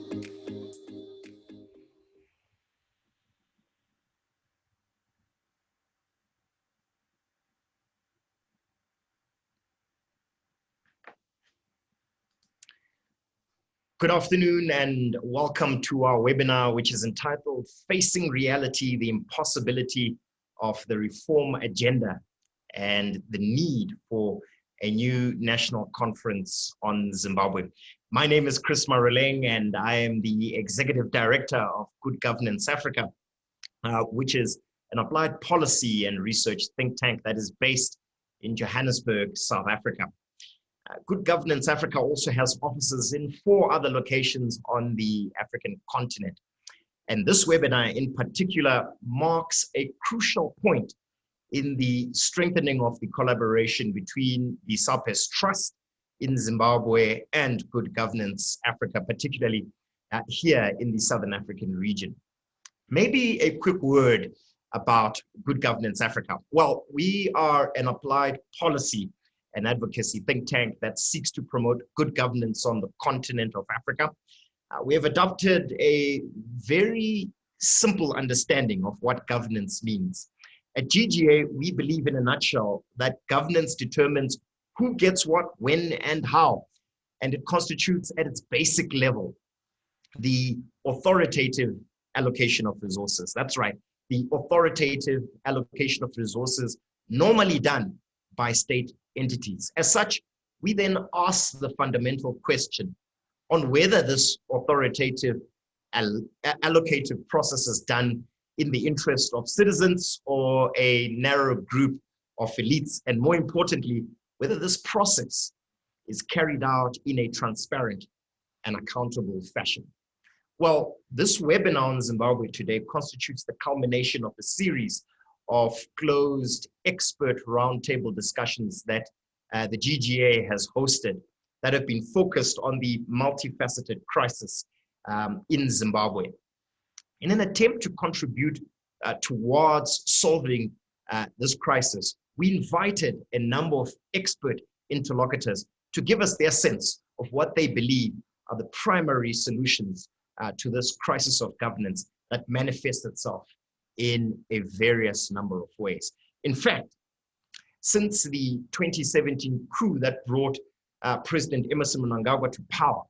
Good afternoon and welcome to our webinar, which is entitled Facing Reality, the Impossibility of the Reform Agenda and the Need for a New National Conference on Zimbabwe. My name is Chris Maruleng and I am the Executive Director of Good Governance Africa, which is an applied policy and research think tank that is based in Johannesburg, South Africa. Good Governance Africa also has offices in 4 other locations on the African continent. And this webinar in particular marks a crucial point in the strengthening of the collaboration between the SAPES Trust in Zimbabwe and Good Governance Africa, particularly here in the Southern African region. Maybe a quick word about Good Governance Africa. Well, we are an applied policy and advocacy think tank that seeks to promote good governance on the continent of Africa. We have adopted a very simple understanding of what governance means. At GGA, we believe in a nutshell that governance determines who gets what, when, and how. And it constitutes at its basic level the authoritative allocation of resources. That's right, the authoritative allocation of resources normally done by state entities. As such, we then ask the fundamental question on whether this authoritative allocative process is done in the interest of citizens or a narrow group of elites, and more importantly, whether this process is carried out in a transparent and accountable fashion. Well, this webinar on Zimbabwe today constitutes the culmination of a series of closed expert roundtable discussions that the GGA has hosted that have been focused on the multifaceted crisis in Zimbabwe. In an attempt to contribute towards solving this crisis, we invited a number of expert interlocutors to give us their sense of what they believe are the primary solutions to this crisis of governance that manifests itself in a various number of ways. In fact, since the 2017 coup that brought President Emmerson Mnangagwa to power,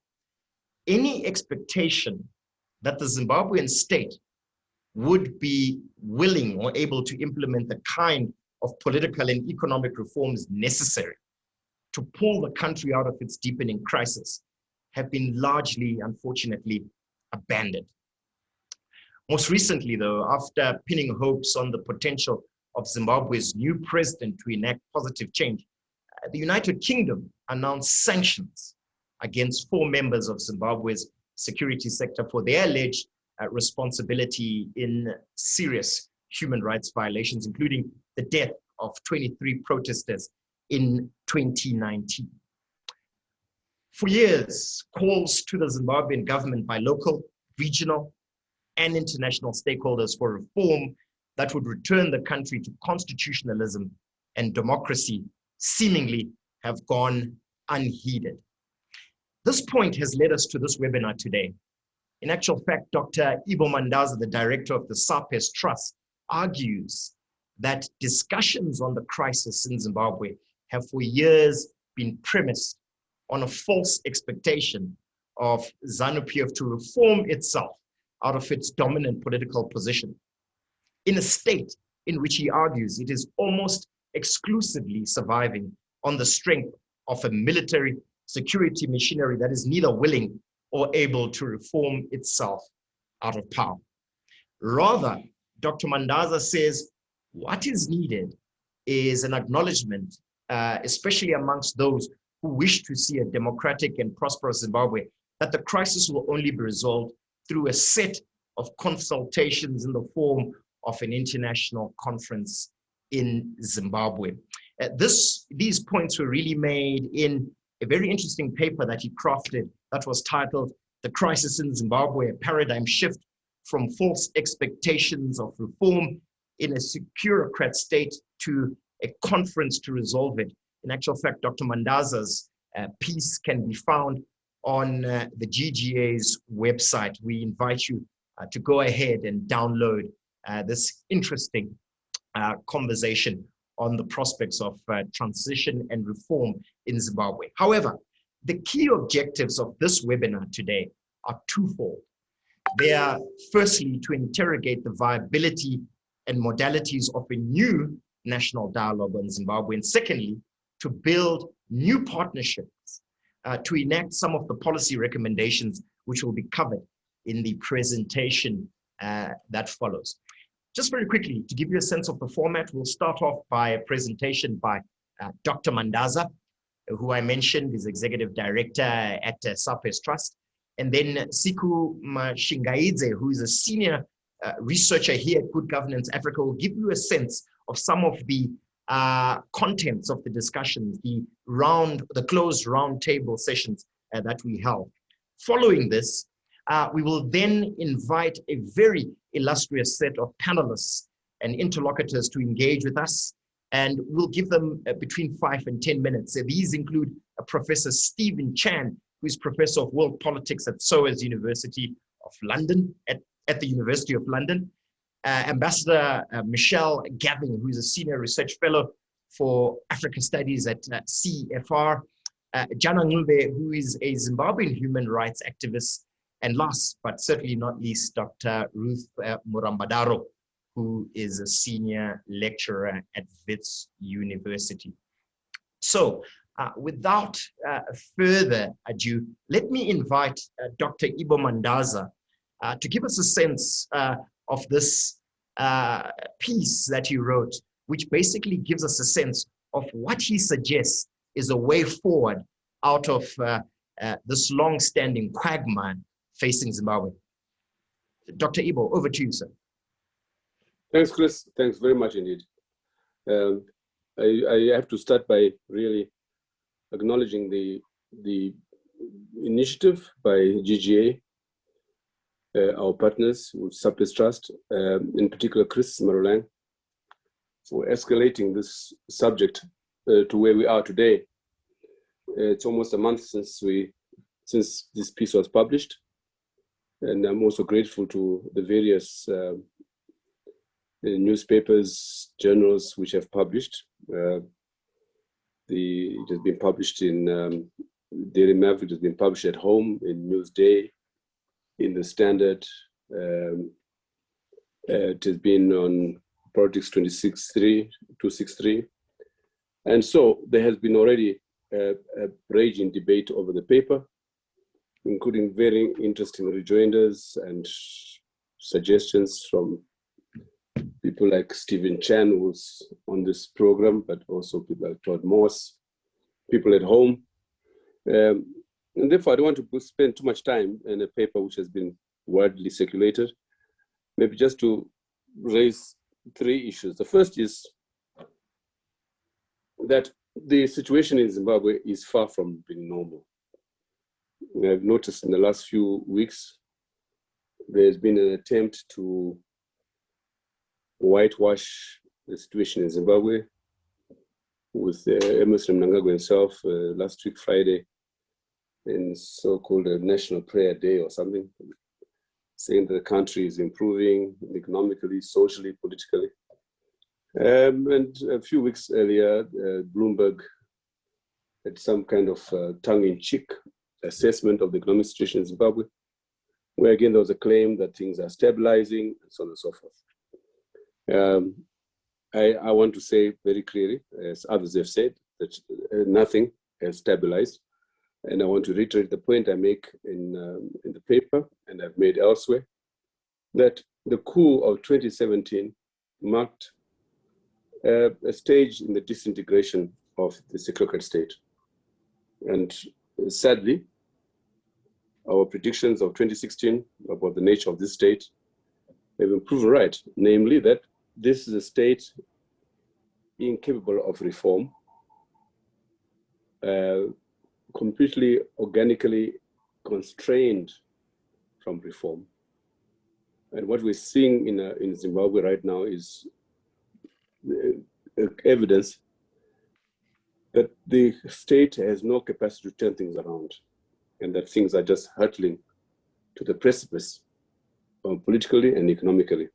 any expectation that the Zimbabwean state would be willing or able to implement the kind of political and economic reforms necessary to pull the country out of its deepening crisis have been largely, unfortunately, abandoned. Most recently, though, after pinning hopes on the potential of Zimbabwe's new president to enact positive change, the United Kingdom announced sanctions against 4 members of Zimbabwe's security sector for their alleged responsibility in serious human rights violations, including the death of 23 protesters in 2019. For years, calls to the Zimbabwean government by local, regional, and international stakeholders for reform that would return the country to constitutionalism and democracy seemingly have gone unheeded. This point has led us to this webinar today. In actual fact, Dr. Ivo Mandaza, the director of the SAPES Trust, argues that discussions on the crisis in Zimbabwe have for years been premised on a false expectation of ZANU-PF to reform itself out of its dominant political position, in a state in which he argues it is almost exclusively surviving on the strength of a military security machinery that is neither willing or able to reform itself out of power. Rather, Dr. Mandaza says what is needed is an acknowledgement, especially amongst those who wish to see a democratic and prosperous Zimbabwe, that the crisis will only be resolved through a set of consultations in the form of an international conference in Zimbabwe. These points were really made in a very interesting paper that he crafted that was titled "The Crisis in Zimbabwe, a Paradigm Shift from False Expectations of Reform in a Securocrat State to a Conference to Resolve It." In actual fact, Dr. Mandaza's piece can be found on the GGA's website. We invite you to go ahead and download this interesting conversation on the prospects of transition and reform in Zimbabwe. However, the key objectives of this webinar today are twofold. They are firstly to interrogate the viability and modalities of a new national dialogue on Zimbabwe, and secondly, to build new partnerships to enact some of the policy recommendations which will be covered in the presentation that follows. Just very quickly, to give you a sense of the format, we'll start off by a presentation by Dr. Mandaza, who I mentioned is Executive Director at SAPES Trust, and then Siku Mashingaidze, who is a Senior Researcher here at Good Governance Africa, will give you a sense of some of the contents of the discussions, the closed round table sessions that we held. Following this, we will then invite a very illustrious set of panelists and interlocutors to engage with us, and we'll give them between 5 and 10 minutes. So these include Professor Stephen Chan, who is Professor of World Politics at SOAS University of London, at the University of London, Ambassador Michelle Gavin, who is a Senior Research Fellow for Africa Studies at CFR, Jana Ngube, who is a Zimbabwean human rights activist, and last but certainly not least, Dr. Ruth Murambadaro, who is a Senior Lecturer at Wits University. So without further ado, let me invite Dr. Ibo Mandaza to give us a sense of this piece that he wrote, which basically gives us a sense of what he suggests is a way forward out of this long-standing quagmire facing Zimbabwe. Dr. Ibo, over to you, sir. Thanks, Chris. Thanks very much indeed. I have to start by really acknowledging the initiative by GGA, our partners with SAPES Trust, in particular Chris Marulang, for escalating this subject to where we are today. It's almost a month since this piece was published, and I'm also grateful to the various newspapers, journals which have published. It has been published in Daily Mail, it has been published at home, in Newsday, in the Standard. It has been on Politics 263. And so there has been already a raging debate over the paper, including very interesting rejoinders and suggestions from people like Stephen Chan, who's on this program, but also people like Todd Morse, people at home. And therefore, I don't want to spend too much time in a paper which has been widely circulated. Maybe just to raise 3 issues. The first is that the situation in Zimbabwe is far from being normal. I've noticed in the last few weeks, there's been an attempt to whitewash the situation in Zimbabwe with Emerson Mnangagwa himself last week, Friday, in so-called a National Prayer Day or something, saying that the country is improving economically, socially, politically. And a few weeks earlier, Bloomberg had some kind of tongue-in-cheek assessment of the economic situation in Zimbabwe, where again there was a claim that things are stabilizing and so on and so forth. I want to say very clearly, as others have said, that nothing has stabilized. And I want to reiterate the point I make in the paper and I've made elsewhere, that the coup of 2017 marked a stage in the disintegration of the secret state. And sadly, our predictions of 2016 about the nature of this state have been proven right, namely that this is a state incapable of reform, completely organically constrained from reform. And what we're seeing in Zimbabwe right now is evidence that the state has no capacity to turn things around. and that things are just hurtling to the precipice, politically and economically.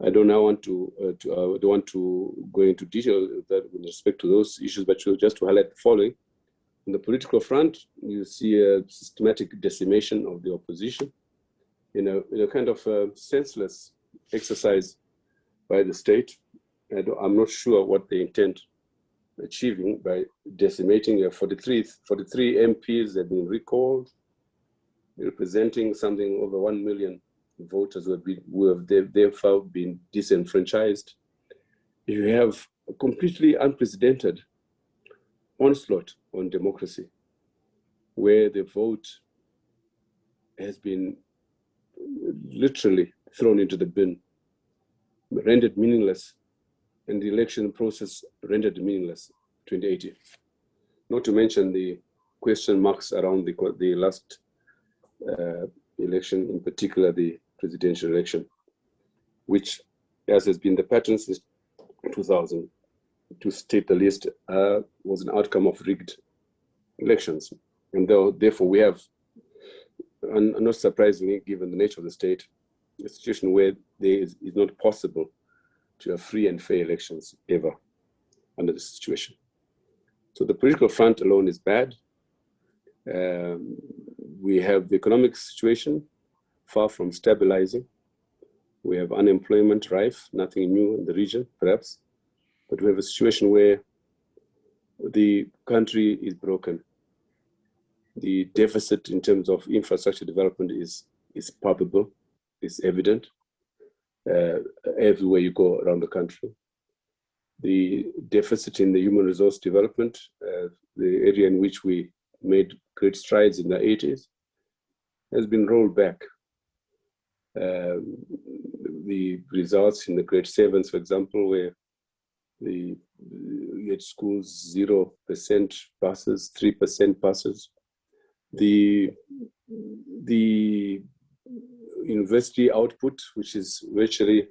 I don't now want don't want to go into detail that with respect to those issues, but just to highlight the following. On the political front, you see a systematic decimation of the opposition in a kind of senseless exercise by the state. I'm not sure what they intend achieving by decimating. 43 MPs have been recalled, representing something over 1 million voters who have therefore been disenfranchised. You have a completely unprecedented onslaught on democracy, where the vote has been literally thrown into the bin, rendered meaningless, and the election process rendered meaningless 2018. Not to mention the question marks around the last election, in particular the presidential election, which, as has been the pattern since 2000, to state the least, was an outcome of rigged elections. And therefore we have, and not surprisingly, given the nature of the state, a situation where there is not possible to have free and fair elections ever under this situation. So the political front alone is bad. We have the economic situation far from stabilizing. We have unemployment rife, nothing new in the region, perhaps, but we have a situation where the country is broken. The deficit in terms of infrastructure development is palpable, is evident everywhere you go around the country. The deficit in the human resource development, the area in which we made great strides in the 80s, has been rolled back. The results in the grade 7s, for example, where we had schools 0% passes, 3% passes. The university output, which is virtually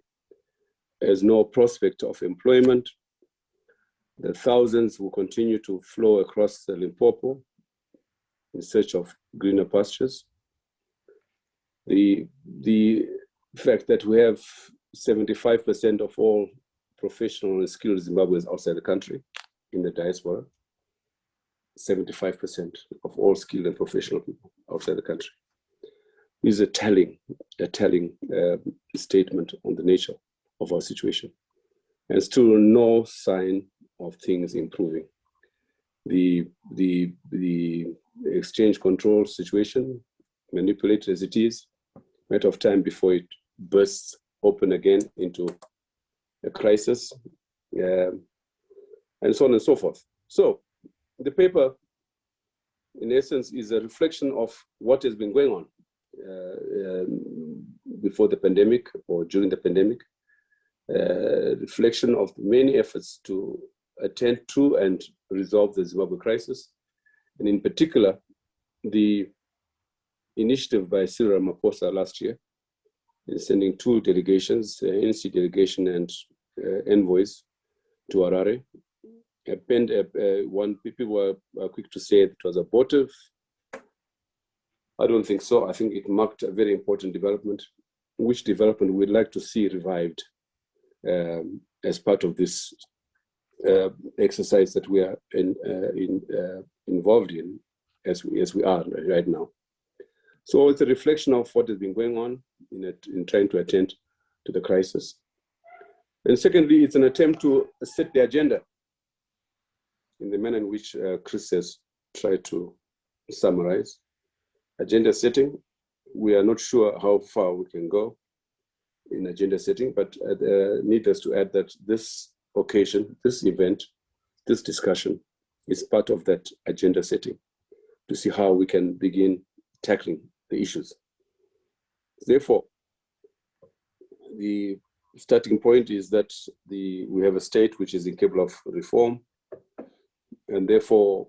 has no prospect of employment. The thousands will continue to flow across the Limpopo in search of greener pastures. The fact that we have 75% of all professional and skilled Zimbabweans outside the country, in the diaspora, 75% of all skilled and professional people outside the country, is a telling statement on the nature of our situation, and still no sign of things improving. The exchange control situation, manipulated as it is, matter of time before it bursts open again into a crisis, and so on and so forth. So the paper, in essence, is a reflection of what has been going on before the pandemic or during the pandemic, reflection of many efforts to attend to and resolve the Zimbabwe crisis, and in particular, the initiative by Cyril Ramaphosa last year in sending 2 delegations, NC delegation and envoys, to Harare. People were quick to say it was abortive. I don't think so. I think it marked a very important development, which development we'd like to see revived as part of this exercise that we are involved in as we are right now. So it's a reflection of what has been going on in trying to attend to the crisis. And secondly, it's an attempt to set the agenda in the manner in which Chris has tried to summarize. Agenda setting, we are not sure how far we can go in agenda setting, but needless to add that this occasion, this event, this discussion is part of that agenda setting to see how we can begin tackling the issues. Therefore, the starting point is that we have a state which is incapable of reform, and therefore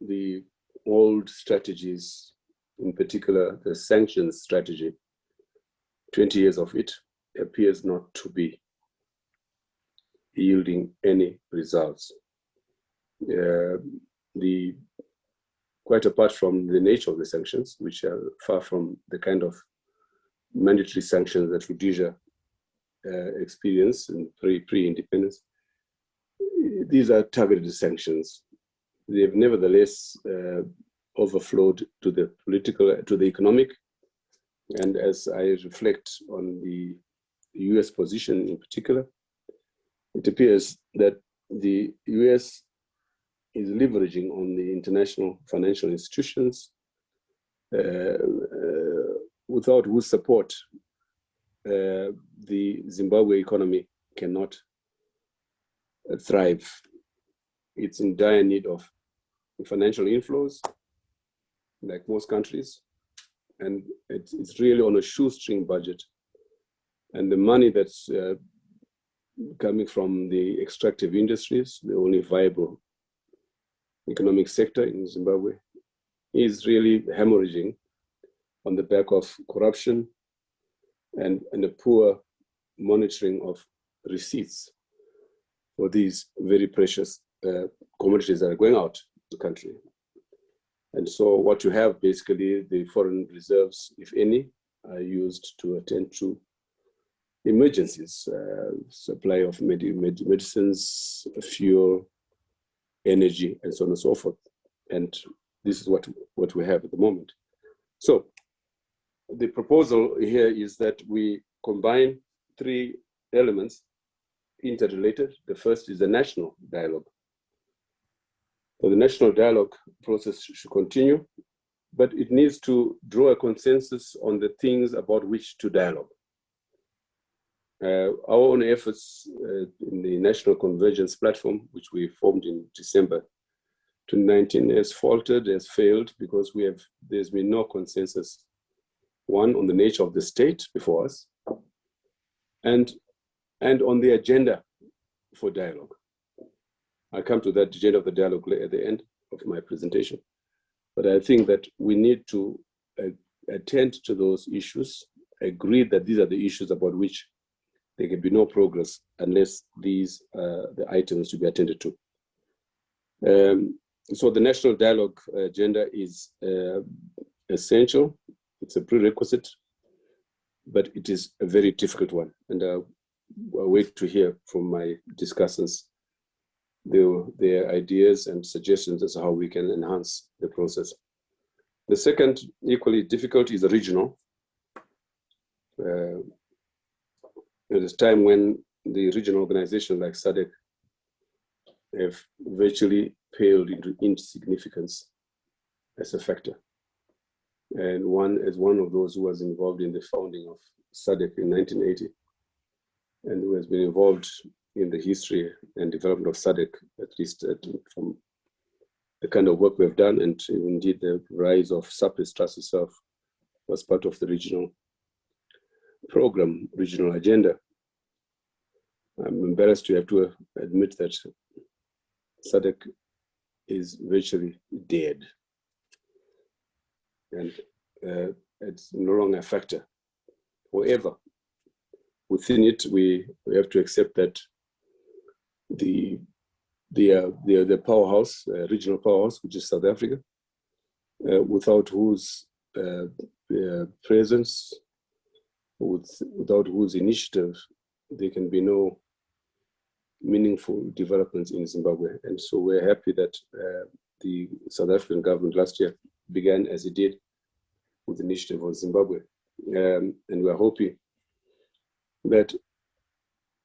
the old strategies, in particular the sanctions strategy, 20 years of it, appears not to be yielding any results. The quite apart from the nature of the sanctions, which are far from the kind of mandatory sanctions that Rhodesia experienced in pre-independence. These are targeted sanctions. They have nevertheless overflowed to the political, to the economic. And as I reflect on the US position in particular, it appears that the US is leveraging on the international financial institutions without whose support the Zimbabwe economy cannot thrive. It's in dire need of financial inflows, like most countries, and it's really on a shoestring budget. And the money that's coming from the extractive industries, the only viable economic sector in Zimbabwe, is really hemorrhaging on the back of corruption and a poor monitoring of receipts for these very precious commodities that are going out the country. And so what you have, basically, the foreign reserves, if any, are used to attend to emergencies, supply of medicines, fuel, energy, and so on and so forth. And this is what we have at the moment. So the proposal here is that we combine three elements, interrelated. The first is the national dialogue. So the national dialogue process should continue, but it needs to draw a consensus on the things about which to dialogue. Our own efforts in the National Convergence Platform, which we formed in December 2019, has faltered, has failed, because there's been no consensus, one, on the nature of the state before us, and on the agenda for dialogue. I'll come to that agenda of the dialogue at the end of my presentation. But I think that we need to attend to those issues, agree that these are the issues about which there can be no progress unless these are the items to be attended to. So the national dialogue agenda is essential. It's a prerequisite, but it is a very difficult one. And I'll wait to hear from my discussants their ideas and suggestions as to how we can enhance the process. The second, equally difficult, is regional. It is time when the regional organizations like SADC have virtually paled into insignificance as a factor. And as one of those who was involved in the founding of SADC in 1980, and who has been involved in the history and development of SADC, at least from the kind of work we have done, and indeed the rise of SAPES Trust itself was part of the regional program, regional agenda. I'm embarrassed to have to admit that SADC is virtually dead, and it's no longer a factor. However, within it, we have to accept that the powerhouse, regional powerhouse, which is South Africa, without whose presence, without whose initiative, there can be no meaningful developments in Zimbabwe. And so we're happy that the South African government last year began as it did with the initiative of Zimbabwe. And we're hoping that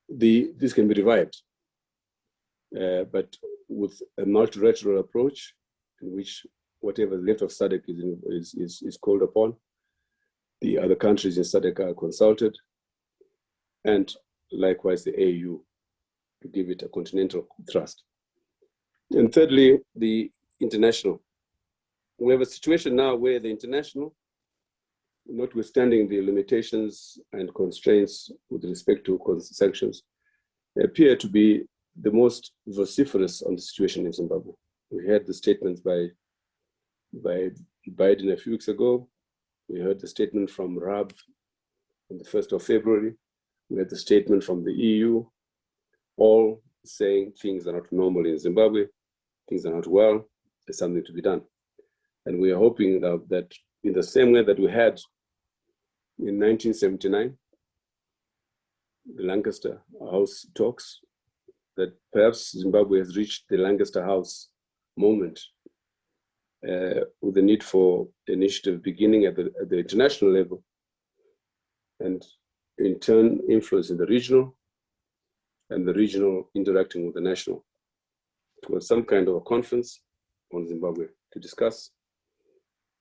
this can be revived, but with a multilateral approach in which whatever the left of SADC is called upon, the other countries in SADC are consulted, and likewise the AU, to give it a continental thrust. And thirdly, the international. We have a situation now where the international, notwithstanding the limitations and constraints with respect to sanctions, appear to be the most vociferous on the situation in Zimbabwe. We heard the statements by Biden a few weeks ago. We heard the statement from RAB on the 1st of February. We had the statement from the EU, all saying things are not normal in Zimbabwe, things are not well, there's something to be done. And we are hoping that in the same way that we had in 1979, the Lancaster House talks, that perhaps Zimbabwe has reached the Lancaster House moment with the need for initiative beginning at the international level, and in turn influencing the regional, and the regional interacting with the national, towards some kind of a conference on Zimbabwe to discuss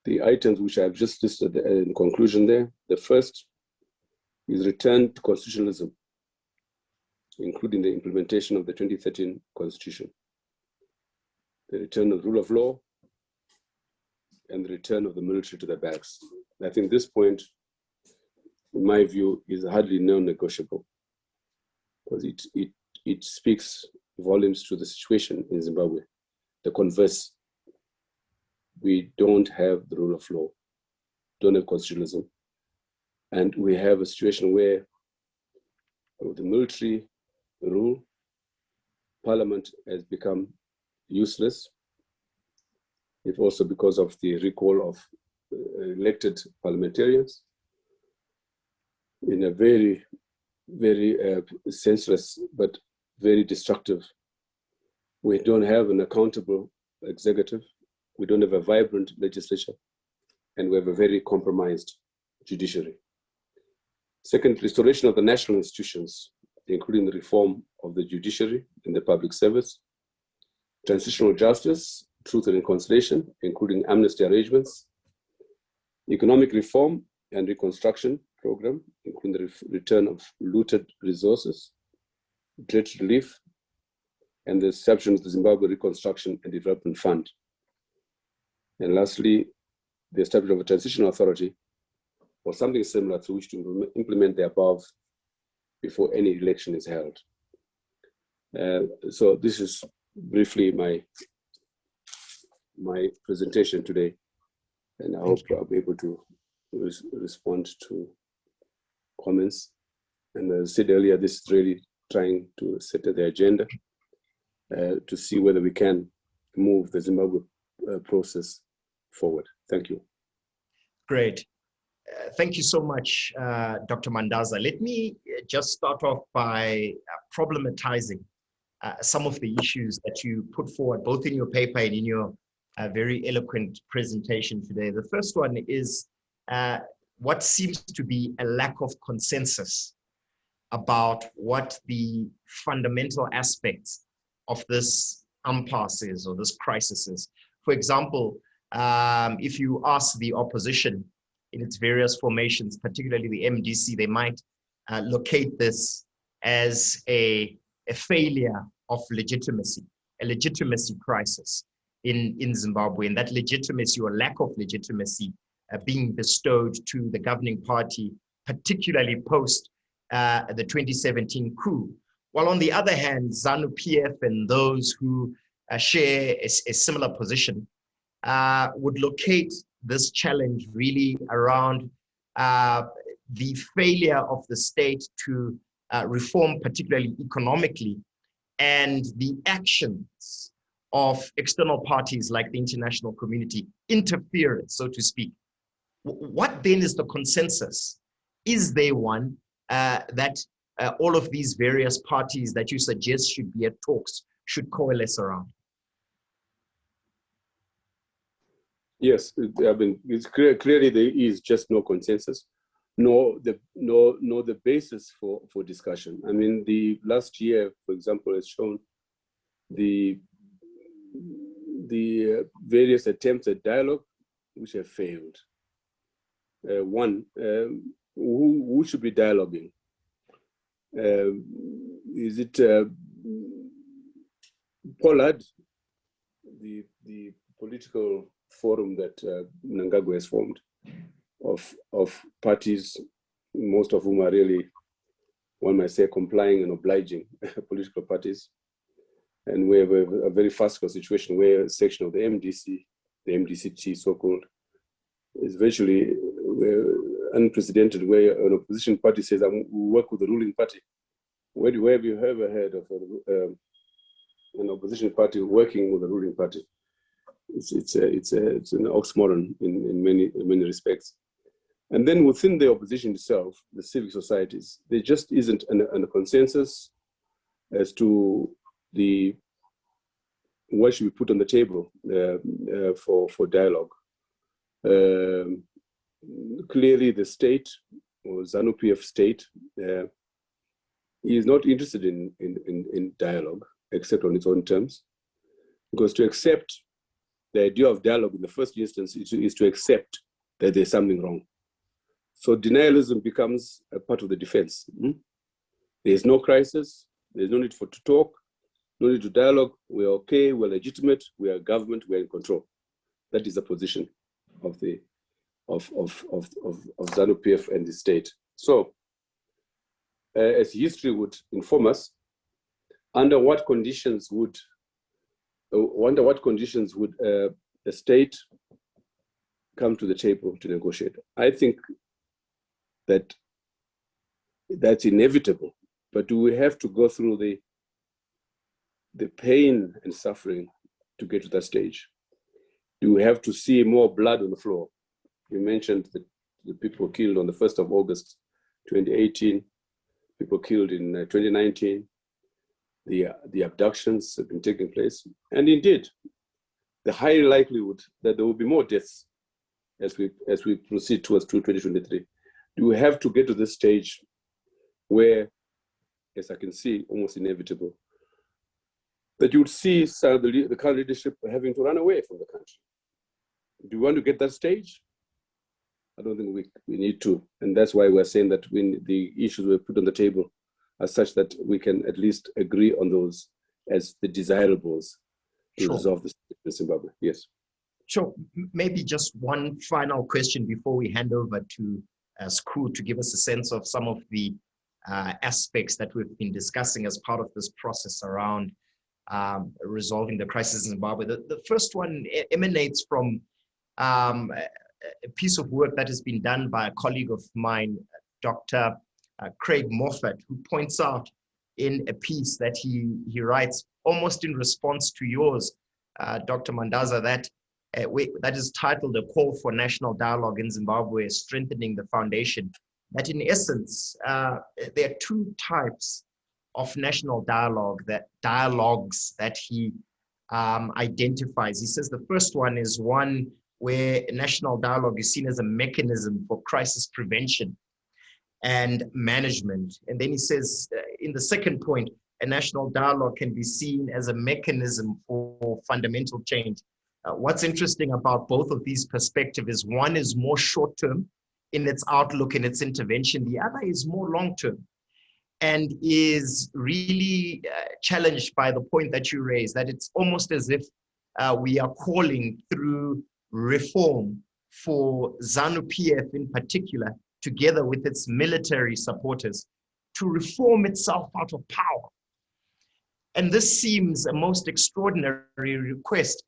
the items which I've just listed in conclusion there. The first is return to constitutionalism, including the implementation of the 2013 Constitution, the return of the rule of law, and the return of the military to their backs. I think this point, in my view, is hardly non-negotiable, because it speaks volumes to the situation in Zimbabwe. The converse, we don't have the rule of law, don't have constitutionalism, and we have a situation where the military rule, parliament has become useless, if also because of the recall of elected parliamentarians in a very, very senseless but very destructive. We don't have an accountable executive, we don't have a vibrant legislature, and we have a very compromised judiciary. Second, restoration of the national institutions, including the reform of the judiciary and the public service, transitional justice, truth and reconciliation, including amnesty arrangements, economic reform and reconstruction program, including the return of looted resources, debt relief, and the establishment of the Zimbabwe Reconstruction and Development Fund. And lastly, the establishment of a transitional authority or something similar through which to implement the above before any election is held. So this is briefly my presentation today, and I hope I'll be able to respond to comments. And as I said earlier, this is really trying to set the agenda to see whether we can move the Zimbabwe process forward. Thank you. Great. Thank you so much, Dr. Mandaza. Let me just start off by problematizing some of the issues that you put forward, both in your paper and in your very eloquent presentation today. The first one is what seems to be a lack of consensus about what the fundamental aspects of this impasse is, or this crisis is. For example, if you ask the opposition in its various formations, particularly the MDC, they might locate this as a failure of legitimacy, a legitimacy crisis in Zimbabwe, and that legitimacy or lack of legitimacy being bestowed to the governing party, particularly post the 2017 coup. While on the other hand, ZANU-PF and those who share a similar position would locate this challenge really around the failure of the state to reform, particularly economically, and the actions of external parties like the international community, interference, so to speak. What then is the consensus? Is there one that all of these various parties that you suggest should be at talks should coalesce around? Yes, I mean, it's clearly there is just no consensus, nor the basis for discussion. I mean, the last year, for example, has shown the various attempts at dialogue which have failed. One, who should be dialoguing? Is it Pollard, the political forum that Mnangagwa has formed of parties, most of whom are really, one might say, complying and obliging political parties? And we have a very farcical situation where a section of the MDC, the MDCT so-called, is virtually unprecedented, where an opposition party says, we work with the ruling party. Where have you ever heard of an opposition party working with the ruling party? It's an oxymoron in many respects. And then within the opposition itself, the civic societies, there just isn't a consensus as to what should be put on the table for dialogue. Clearly, the state, or ZANU-PF state, is not interested in dialogue, except on its own terms. Because to accept the idea of dialogue in the first instance is to accept that there's something wrong. So denialism becomes a part of the defense. There's no crisis, there's no need to talk, no need to dialogue, we're okay, we're legitimate, we are government, we're in control. That is the position of ZANU-PF and the state. So, as history would inform us, under what conditions would a state come to the table to negotiate? I think that that's inevitable, but do we have to go through the pain and suffering to get to that stage? Do we have to see more blood on the floor? You mentioned the people killed on the 1st of August, 2018, people killed in 2019, the abductions have been taking place. And indeed, the high likelihood that there will be more deaths as we proceed towards 2023. Do we have to get to this stage where, as I can see, almost inevitable, that you would see some of the current leadership having to run away from the country? Do you want to get that stage? I don't think we need to. And that's why we're saying that the issues were put on the table are such that we can at least agree on those as the desirables to resolve this in Zimbabwe. Yes. Sure. Maybe just one final question before we hand over to Sku to give us a sense of some of the aspects that we've been discussing as part of this process around resolving the crisis in Zimbabwe. The first one emanates from a piece of work that has been done by a colleague of mine, Dr. Craig Moffat, who points out in a piece that he writes almost in response to yours, Dr. Mandaza, that is titled A Call for National Dialogue in Zimbabwe, Strengthening the Foundation, that in essence, there are two types of national dialogues that he identifies. He says the first one is one where national dialogue is seen as a mechanism for crisis prevention and management. And then he says, in the second point, a national dialogue can be seen as a mechanism for fundamental change. What's interesting about both of these perspectives is one is more short-term in its outlook and its intervention. The other is more long-term and is really challenged by the point that you raised, that it's almost as if we are calling through reform for ZANU-PF in particular, together with its military supporters, to reform itself out of power. And this seems a most extraordinary request,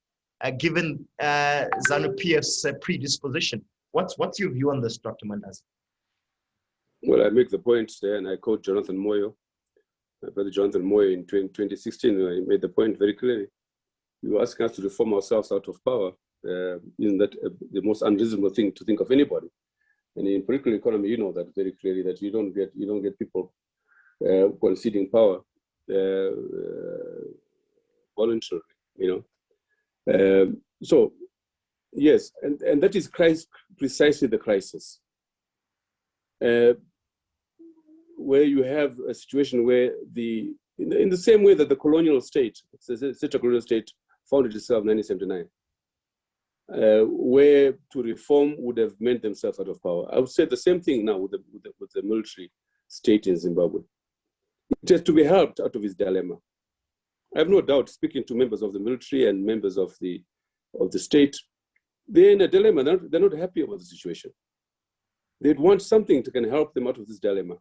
given ZANU-PF's predisposition. What's your view on this, Dr. Mandaza? Well, I make the point there, and I quote Jonathan Moyo, my brother Jonathan Moyo in 2016, he made the point very clearly. You were asking us to reform ourselves out of power. Isn't that the most unreasonable thing to think of anybody? And in political economy, you know that very clearly, that you don't get people conceding power voluntarily, you know. So yes, and that is precisely the crisis, where you have a situation where in the same way that the colonial state, the colonial state founded itself in 1979, where to reform would have meant themselves out of power. I would say the same thing now with the military state in Zimbabwe. It has to be helped out of its dilemma. I have no doubt, speaking to members of the military and members of the state, they're in a dilemma. They're not happy about the situation. They'd want something that can help them out of this dilemma.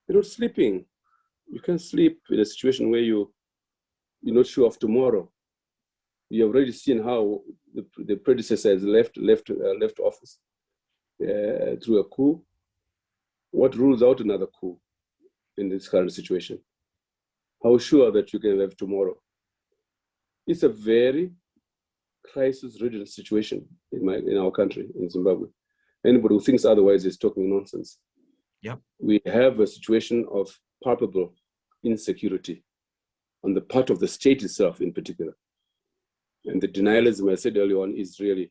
They're not sleeping. You can't sleep in a situation where you're not sure of tomorrow. You have already seen how the predecessor has left office through a coup. What rules out another coup in this current situation? How sure that you can have tomorrow? It's a very crisis-ridden situation in our country, in Zimbabwe. Anybody who thinks otherwise is talking nonsense. Yeah. We have a situation of palpable insecurity on the part of the state itself in particular. And the denialism I said earlier on is really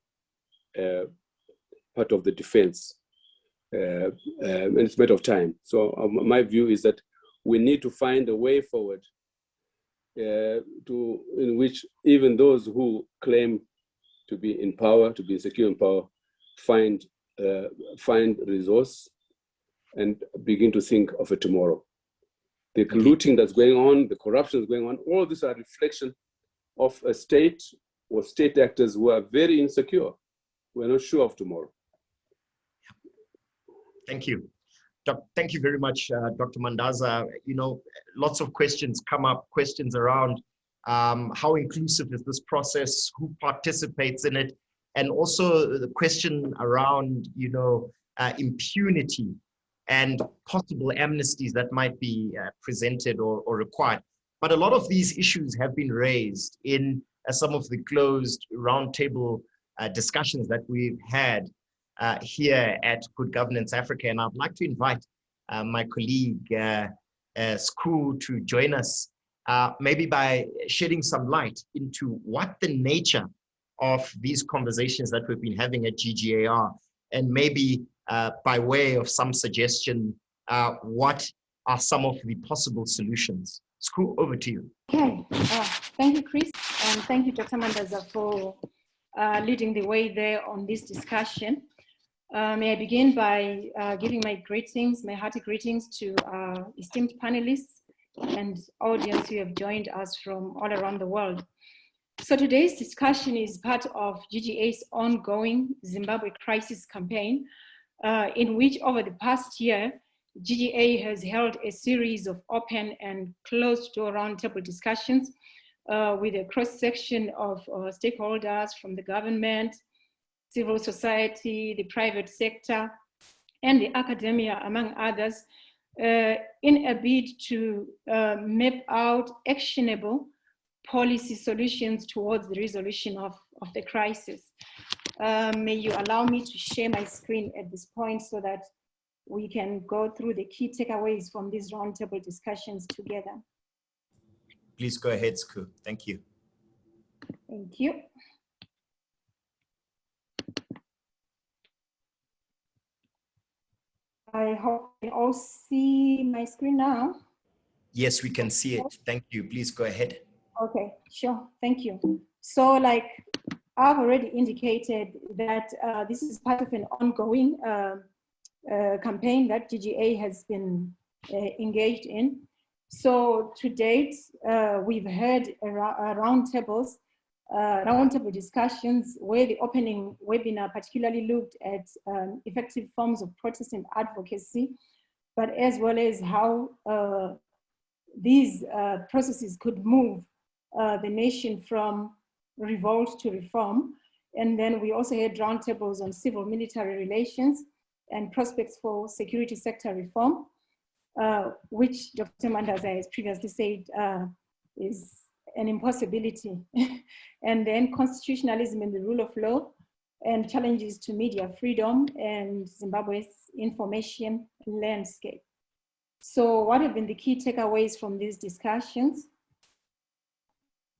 part of the defense. And it's a matter of time. So my view is that we need to find a way forward in which even those who claim to be in power, to be secure in power, find resource and begin to think of a tomorrow. The looting that's going on, the corruption that's going on, all these are reflection of a state or state actors who are very insecure. We're not sure of tomorrow. Thank you. Thank you very much, Dr. Mandaza. You know, lots of questions come up, questions around how inclusive is this process, who participates in it, and also the question around, you know, impunity and possible amnesties that might be presented or required. But a lot of these issues have been raised in some of the closed roundtable discussions that we've had here at Good Governance Africa. And I'd like to invite my colleague, Sku, to join us, maybe by shedding some light into what the nature of these conversations that we've been having at GGA are, and maybe by way of some suggestion, what are some of the possible solutions? Sku, over to you. Okay, thank you, Chris, and thank you, Dr. Mandaza, for leading the way there on this discussion. May I begin by giving my greetings, my hearty greetings to esteemed panelists and audience who have joined us from all around the world. So today's discussion is part of GGA's ongoing Zimbabwe crisis campaign, in which over the past year, GGA has held a series of open and closed-door roundtable discussions with a cross-section of stakeholders from the government, civil society, the private sector, and the academia, among others, in a bid to map out actionable policy solutions towards the resolution of the crisis. May you allow me to share my screen at this point so that we can go through the key takeaways from these roundtable discussions together. Please go ahead, Sku. Thank you. Thank you. I hope you all see my screen now. Yes, we can see it. Thank you. Please go ahead. Okay, sure. Thank you. So, like I've already indicated that this is part of an ongoing campaign that GGA has been engaged in. So to date, we've had roundtable discussions where the opening webinar particularly looked at effective forms of protest and advocacy, but as well as how these processes could move the nation from revolt to reform. And then we also had roundtables on civil-military relations and prospects for security sector reform, which Dr. Mandaza has previously said is an impossibility. And then constitutionalism and the rule of law, and challenges to media freedom and Zimbabwe's information landscape. So what have been the key takeaways from these discussions?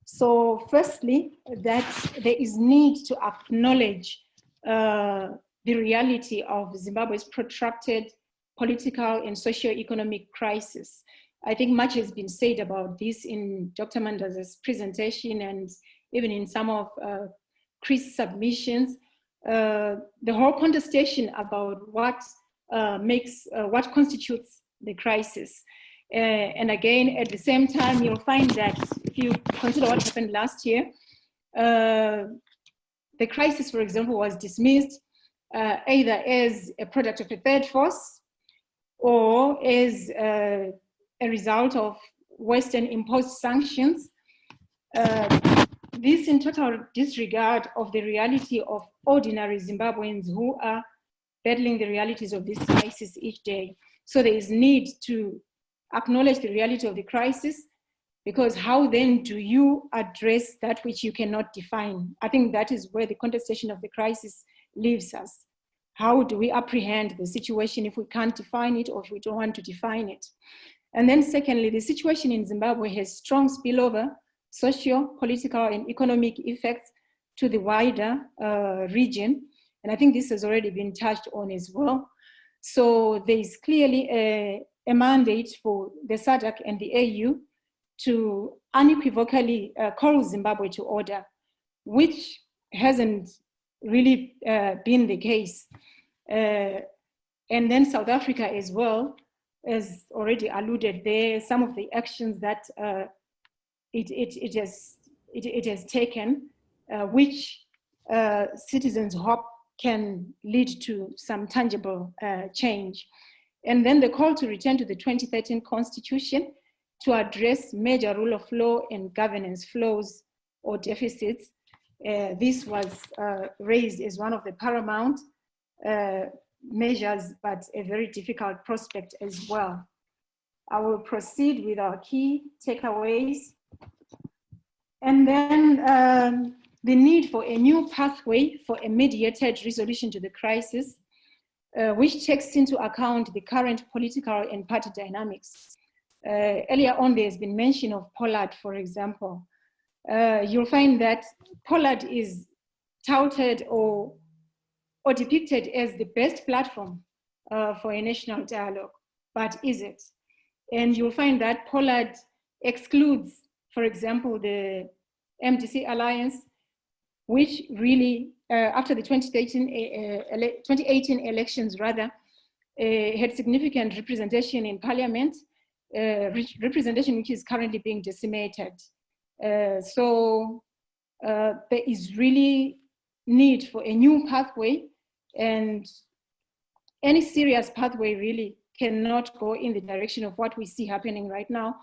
So firstly, that there is need to acknowledge the reality of Zimbabwe's protracted political and socio-economic crisis. I think much has been said about this in Dr. Mandaza's presentation and even in some of Chris' submissions. The whole contestation about what constitutes the crisis. And again, at the same time, you'll find that if you consider what happened last year, the crisis, for example, was dismissed either as a product of a third force or as a result of Western imposed sanctions. This in total disregard of the reality of ordinary Zimbabweans who are battling the realities of this crisis each day. So there is need to acknowledge the reality of the crisis, Because how then do you address that which you cannot define? I think that is where the contestation of the crisis leaves us. How do we apprehend the situation if we can't define it or if we don't want to define it? And then secondly, the situation in Zimbabwe has strong spillover, socio, political, and economic effects to the wider region. And I think this has already been touched on as well. So there is clearly a mandate for the SADC and the AU to unequivocally call Zimbabwe to order, which hasn't really been the case. And then South Africa as well, as already alluded there, some of the actions that it has taken, which citizens hope can lead to some tangible change. And then the call to return to the 2013 Constitution to address major rule of law and governance flaws or deficits. This was raised as one of the paramount measures, but a very difficult prospect as well. I will proceed with our key takeaways. And then the need for a new pathway for a mediated resolution to the crisis, which takes into account the current political and party dynamics. Earlier on, there's been mention of Pollard, for example. You'll find that Pollard is touted or depicted as the best platform for a national dialogue, but is it? And you'll find that Pollard excludes, for example, the MDC alliance, which really, after the 2018 elections rather, had significant representation in parliament, representation which is currently being decimated. So there is really need for a new pathway, and any serious pathway really cannot go in the direction of what we see happening right now,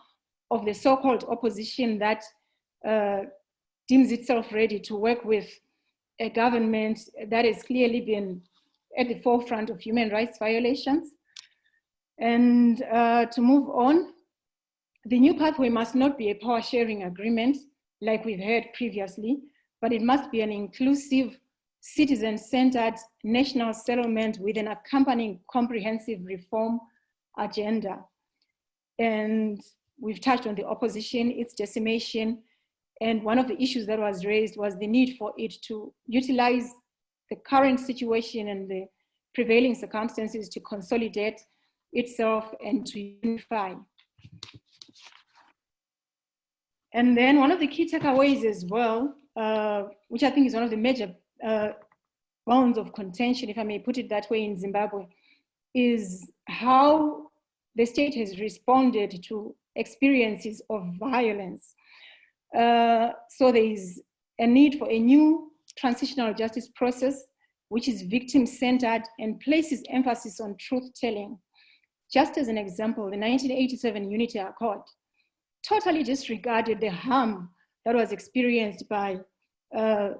of the so-called opposition that deems itself ready to work with a government that has clearly been at the forefront of human rights violations. And to move on, the new pathway must not be a power sharing agreement like we've heard previously, but it must be an inclusive, citizen-centered national settlement with an accompanying comprehensive reform agenda. And we've touched on the opposition, its decimation, and one of the issues that was raised was the need for it to utilize the current situation and the prevailing circumstances to consolidate itself and to unify. And then one of the key takeaways as well, which I think is one of the major bounds of contention, if I may put it that way, in Zimbabwe, is how the state has responded to experiences of violence. So there is a need for a new transitional justice process, which is victim-centered and places emphasis on truth-telling. Just as an example, the 1987 Unity Accord totally disregarded the harm that was experienced by the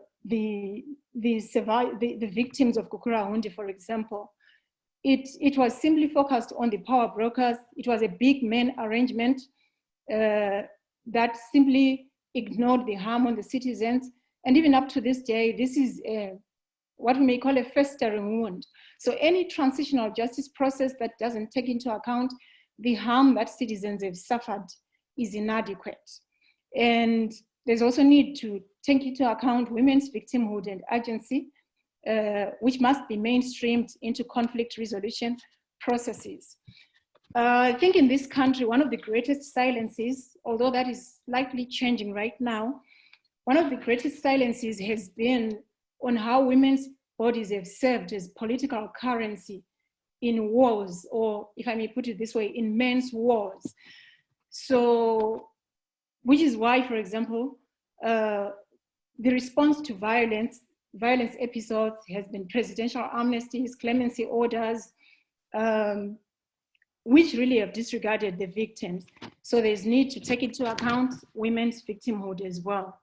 victims of Kukurahundi, for example. It was simply focused on the power brokers. It was a big man arrangement that simply ignored the harm on the citizens. And even up to this day, this is what we may call a festering wound. So any transitional justice process that doesn't take into account the harm that citizens have suffered is inadequate. And there's also need to take into account women's victimhood and agency, which must be mainstreamed into conflict resolution processes. I think in this country, one of the greatest silences, although that is slightly changing right now, one of the greatest silences has been on how women's bodies have served as political currency in wars, or if I may put it this way, in men's wars. So, which is why, for example, the response to violence episodes has been presidential amnesties, clemency orders, which really have disregarded the victims. So there's need to take into account women's victimhood as well.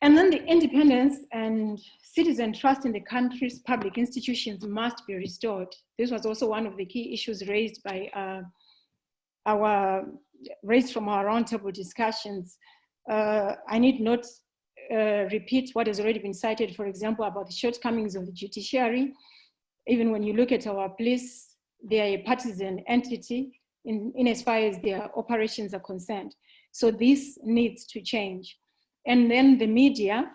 And then the independence and citizen trust in the country's public institutions must be restored. This was also one of the key issues raised by our raised from our roundtable discussions, I need not repeat what has already been cited, for example, about the shortcomings of the judiciary. Even when you look at our police, they are a partisan entity in as far as their operations are concerned. So this needs to change. And then the media,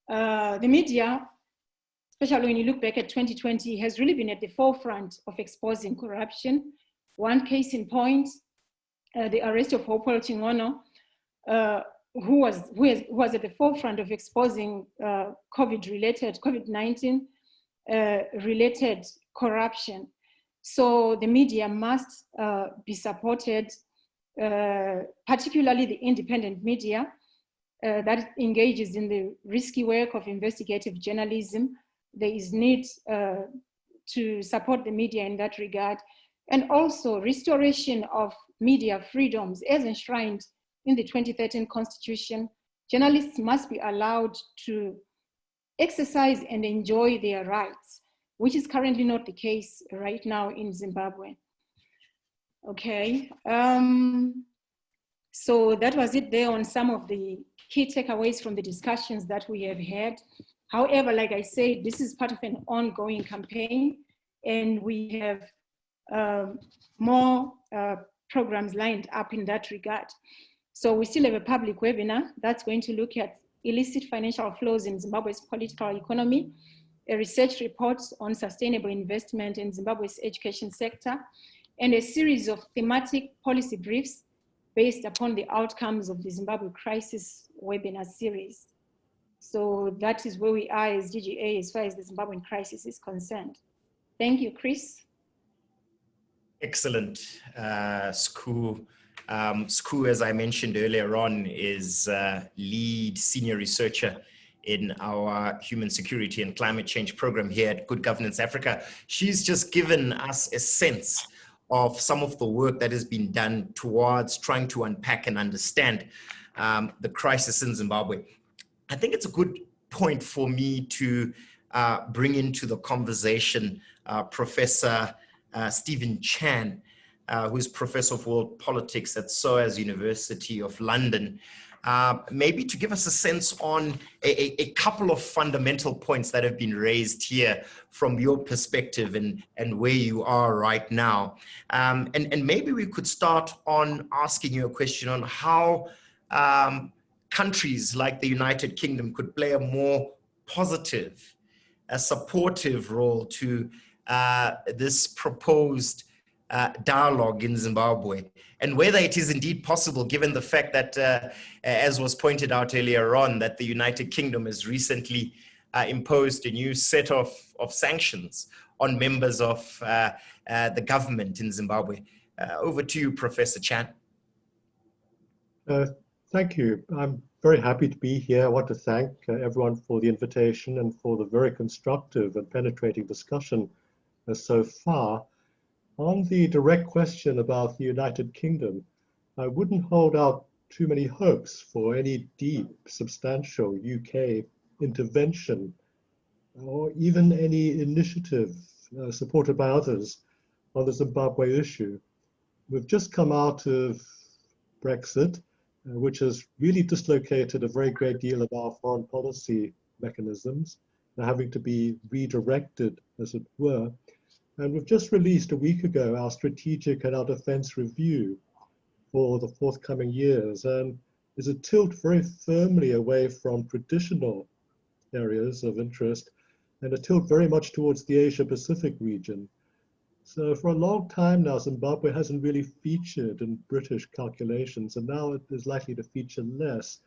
especially when you look back at 2020, has really been at the forefront of exposing corruption. One case in point, the arrest of Hopewell Chingono, who was at the forefront of exposing COVID-19 related corruption. So the media must be supported, particularly the independent media that engages in the risky work of investigative journalism. There is need to support the media in that regard, and also restoration of media freedoms as enshrined in the 2013 Constitution. Journalists must be allowed to exercise and enjoy their rights, which is currently not the case right now in Zimbabwe. Okay, so that was it there on some of the key takeaways from the discussions that we have had. However, like I said, this is part of an ongoing campaign, and we have more programs lined up in that regard. So we still have a public webinar that's going to look at illicit financial flows in Zimbabwe's political economy, a research report on sustainable investment in Zimbabwe's education sector, and a series of thematic policy briefs based upon the outcomes of the Zimbabwe crisis webinar series. So that is where we are as DGA as far as the Zimbabwean crisis is concerned. Thank you, Chris. Excellent, Sku. Sku, as I mentioned earlier on, is lead senior researcher in our Human Security and Climate Change program here at Good Governance Africa. She's just given us a sense of some of the work that has been done towards trying to unpack and understand the crisis in Zimbabwe. I think it's a good point for me to bring into the conversation Professor Stephen Chan, who's Professor of World Politics at SOAS University of London, maybe to give us a sense on a couple of fundamental points that have been raised here from your perspective and where you are right now. And maybe we could start on asking you a question on how countries like the United Kingdom could play a more positive, a supportive role to this proposed dialogue in Zimbabwe, and whether it is indeed possible, given the fact that, as was pointed out earlier on, that the United Kingdom has recently imposed a new set of sanctions on members of the government in Zimbabwe. Over to you, Professor Chan. Thank you. I'm very happy to be here. I want to thank everyone for the invitation and for the very constructive and penetrating discussion so far. On the direct question about the United Kingdom, I wouldn't hold out too many hopes for any deep, substantial UK intervention or even any initiative supported by others on the Zimbabwe issue. We've just come out of Brexit, which has really dislocated a very great deal of our foreign policy mechanisms. They're having to be redirected, as it were. And we've just released a week ago our strategic and our defense review for the forthcoming years. And there's a tilt very firmly away from traditional areas of interest and a tilt very much towards the Asia-Pacific region. So for a long time now, Zimbabwe hasn't really featured in British calculations, and now it is likely to feature less.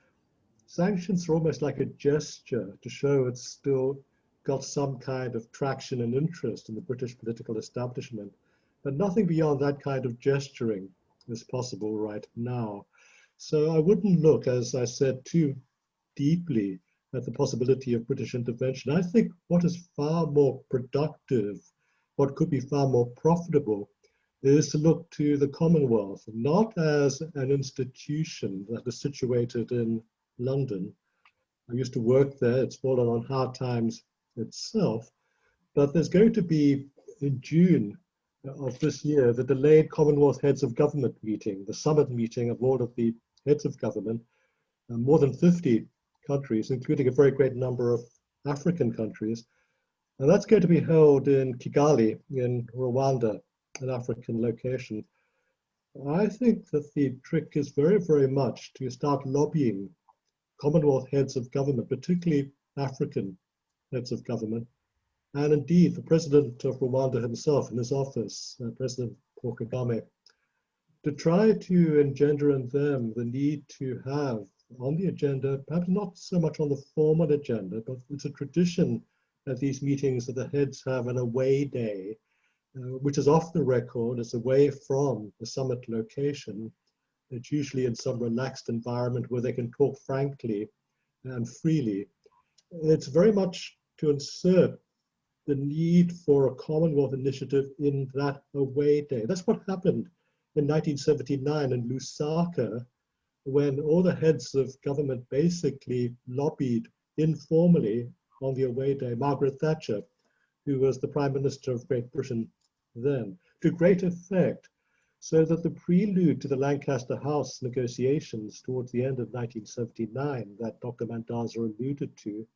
Sanctions are almost like a gesture to show it's still got some kind of traction and interest in the British political establishment, but nothing beyond that kind of gesturing is possible right now. So I wouldn't look, as I said, too deeply at the possibility of British intervention. I think what is far more productive, what could be far more profitable, is to look to the Commonwealth, not as an institution that is situated in London. I used to work there, it's fallen on hard times itself, but there's going to be, in June, of this year, the delayed Commonwealth Heads of Government meeting, the summit meeting of all of the heads of government, more than 50 countries, including a very great number of African countries. And that's going to be held in Kigali in Rwanda, an African location. I think that the trick is very, very much to start lobbying Commonwealth heads of government, particularly African heads of government, and indeed the president of Rwanda himself in his office, President Paul Kagame, to try to engender in them the need to have on the agenda, perhaps not so much on the formal agenda, but it's a tradition at these meetings that the heads have an away day, which is off the record, it's away from the summit location. It's usually in some relaxed environment where they can talk frankly and freely. It's very much to insert the need for a Commonwealth initiative in that away day. That's what happened in 1979 in Lusaka, when all the heads of government basically lobbied informally on the away day. Margaret Thatcher, who was the Prime Minister of Great Britain then, to great effect, so that the prelude to the Lancaster House negotiations towards the end of 1979 that Dr. Mandaza alluded to,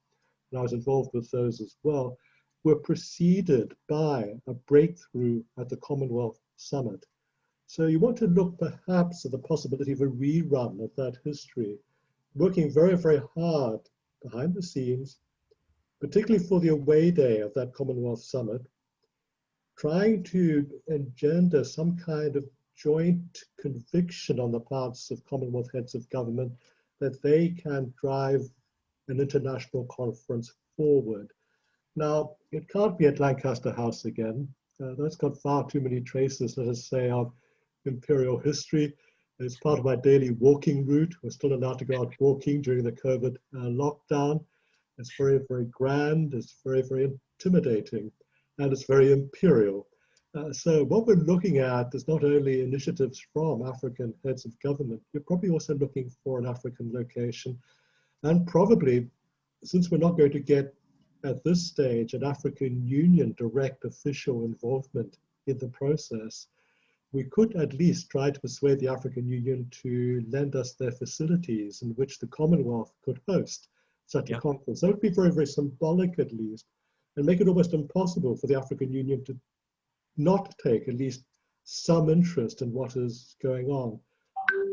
and I was involved with those as well, were preceded by a breakthrough at the Commonwealth Summit. So you want to look perhaps at the possibility of a rerun of that history, working very, very hard behind the scenes, particularly for the away day of that Commonwealth Summit, trying to engender some kind of joint conviction on the parts of Commonwealth heads of government that they can drive an international conference forward. Now, it can't be at Lancaster House again. That's got far too many traces, let us say, of imperial history. It's part of my daily walking route. We're still allowed to go out walking during the COVID lockdown. It's very, very grand. It's very, very intimidating. And it's very imperial. So what we're looking at is not only initiatives from African heads of government, you're probably also looking for an African location. And probably, since we're not going to get at this stage an African Union direct official involvement in the process, we could at least try to persuade the African Union to lend us their facilities in which the Commonwealth could host such a conference. That would be very, very symbolic at least, and make it almost impossible for the African Union to not take at least some interest in what is going on.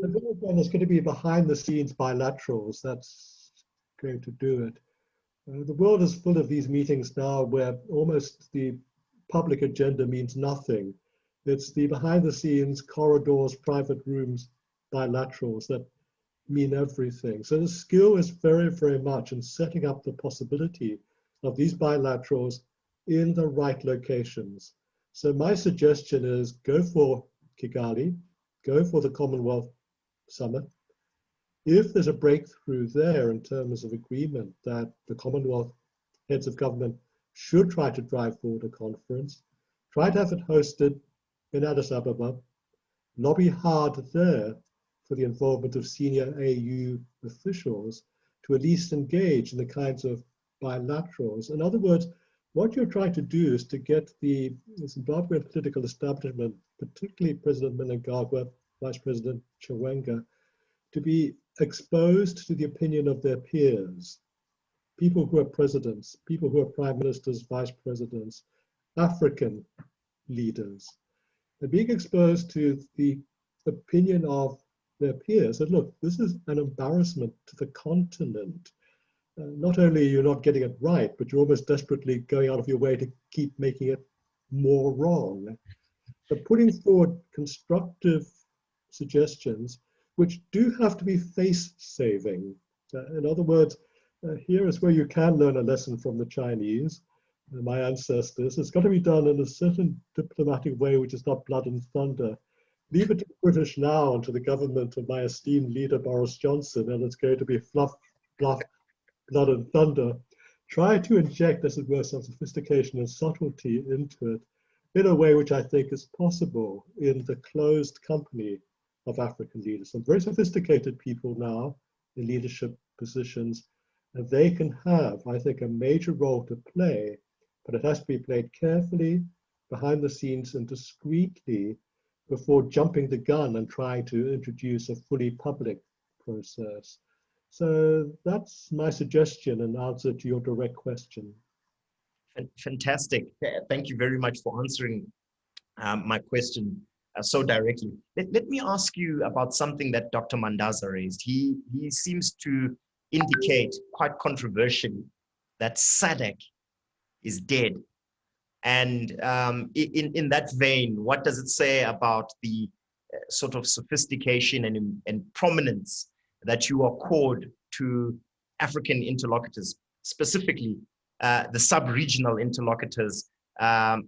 And then again, there's going to be behind the scenes bilaterals that's going to do it. The world is full of these meetings now where almost the public agenda means nothing. It's the behind the scenes, corridors, private rooms, bilaterals that mean everything. So the skill is very, very much in setting up the possibility of these bilaterals in the right locations. So my suggestion is go for Kigali, go for the Commonwealth Summit. If there's a breakthrough there in terms of agreement that the Commonwealth heads of government should try to drive forward a conference, try to have it hosted in Addis Ababa, lobby hard there for the involvement of senior AU officials to at least engage in the kinds of bilaterals. In other words, what you're trying to do is to get the Zimbabwean political establishment, particularly President Mnangagwa, Vice President Chiwenga, to be exposed to the opinion of their peers, people who are presidents, people who are prime ministers, vice presidents, African leaders, and being exposed to the opinion of their peers that, look, this is an embarrassment to the continent. Not only are you not getting it right, but you're almost desperately going out of your way to keep making it more wrong. But putting forward constructive suggestions which do have to be face-saving. In other words, here is where you can learn a lesson from the Chinese, my ancestors. It's got to be done in a certain diplomatic way, which is not blood and thunder. Leave it to the British now and to the government of my esteemed leader, Boris Johnson, and it's going to be fluff, fluff, blood and thunder. Try to inject, as it were, some sophistication and subtlety into it in a way which I think is possible in the closed company of African leaders. Some very sophisticated people now in leadership positions, and they can have, I think, a major role to play, but it has to be played carefully behind the scenes and discreetly before jumping the gun and trying to introduce a fully public process. So that's my suggestion in answer to your direct question. Fantastic. Thank you very much for answering my question so directly. Let me ask you about something that Dr. Mandaza raised. He seems to indicate quite controversially that SADC is dead. And in that vein, what does it say about the sort of sophistication and prominence that you accord to African interlocutors, specifically the sub-regional interlocutors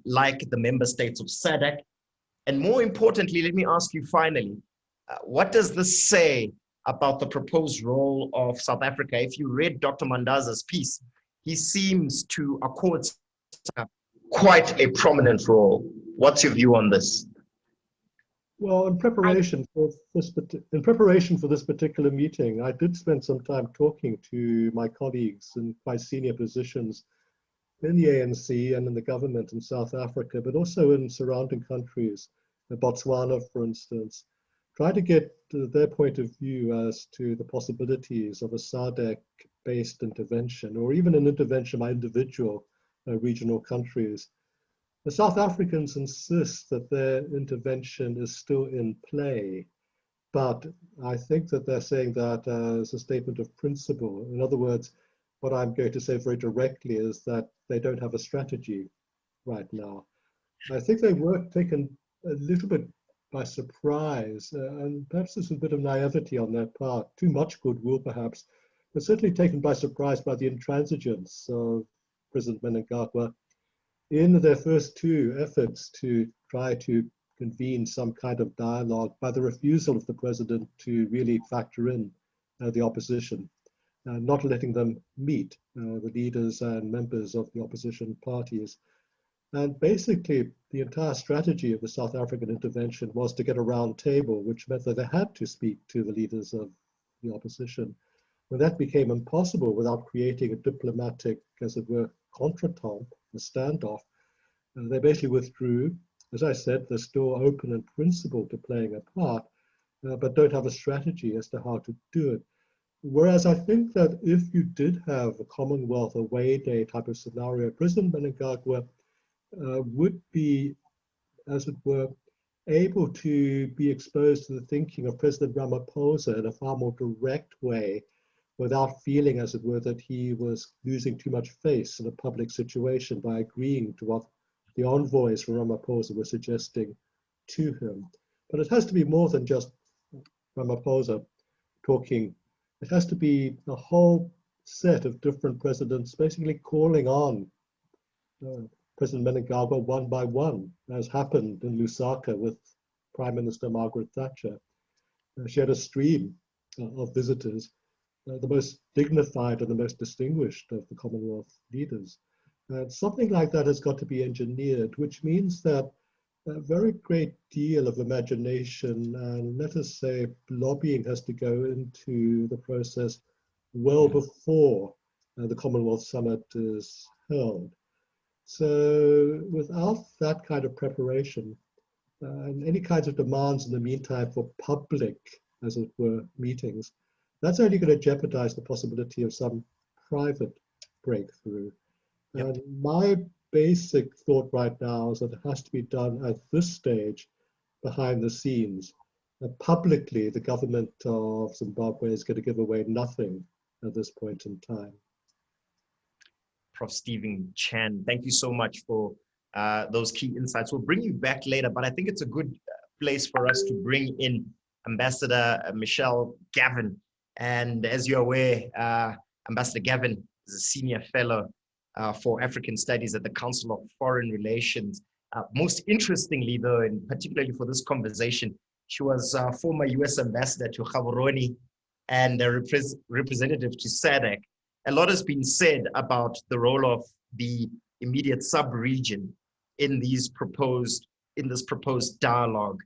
like the member states of SADC? And more importantly, let me ask you finally, what does this say about the proposed role of South Africa? If you read Dr. Mandaza's piece, he seems to accord quite a prominent role. What's your view on this? Well, in preparation for this particular meeting, I did spend some time talking to my colleagues in quite senior positions in the ANC and in the government in South Africa, but also in surrounding countries, Botswana, for instance, try to get their point of view as to the possibilities of a SADC-based intervention, or even an intervention by individual regional countries. The South Africans insist that their intervention is still in play, but I think that they're saying that as a statement of principle. In other words, what I'm going to say very directly is that they don't have a strategy right now. I think they were taken a little bit by surprise, and perhaps there's a bit of naivety on their part, too much goodwill perhaps, but certainly taken by surprise by the intransigence of President Mnangagwa in their first two efforts to try to convene some kind of dialogue, by the refusal of the president to really factor in the opposition, not letting them meet the leaders and members of the opposition parties. And basically, the entire strategy of the South African intervention was to get a round table, which meant that they had to speak to the leaders of the opposition. When that became impossible without creating a diplomatic, as it were, contretemps, a standoff, they basically withdrew. As I said, they're still open in principle to playing a part, but don't have a strategy as to how to do it. Whereas I think that if you did have a Commonwealth away day type of scenario, President Mnangagwa would be, as it were, able to be exposed to the thinking of President Ramaphosa in a far more direct way, without feeling, as it were, that he was losing too much face in a public situation by agreeing to what the envoys from Ramaphosa were suggesting to him. But it has to be more than just Ramaphosa talking. It has to be a whole set of different presidents basically calling on President Mnangagwa one by one, as happened in Lusaka with Prime Minister Margaret Thatcher. She had a stream of visitors, the most dignified and the most distinguished of the Commonwealth leaders. Something like that has got to be engineered, which means that a very great deal of imagination and, let us say, lobbying has to go into the process well before the Commonwealth Summit is held. So without that kind of preparation and any kinds of demands in the meantime for public, as it were, meetings, that's only going to jeopardize the possibility of some private breakthrough. Yep. And my basic thought right now is that it has to be done at this stage behind the scenes. Publicly, the government of Zimbabwe is going to give away nothing at this point in time. Prof. Stephen Chan, thank you so much for those key insights. We'll bring you back later, but I think it's a good place for us to bring in Ambassador Michelle Gavin. And as you're aware, Ambassador Gavin is a senior fellow for African Studies at the Council of Foreign Relations. Most interestingly, though, and particularly for this conversation, she was former US ambassador to Gaborone and a representative to SADC. A lot has been said about the role of the immediate sub-region in this proposed dialogue.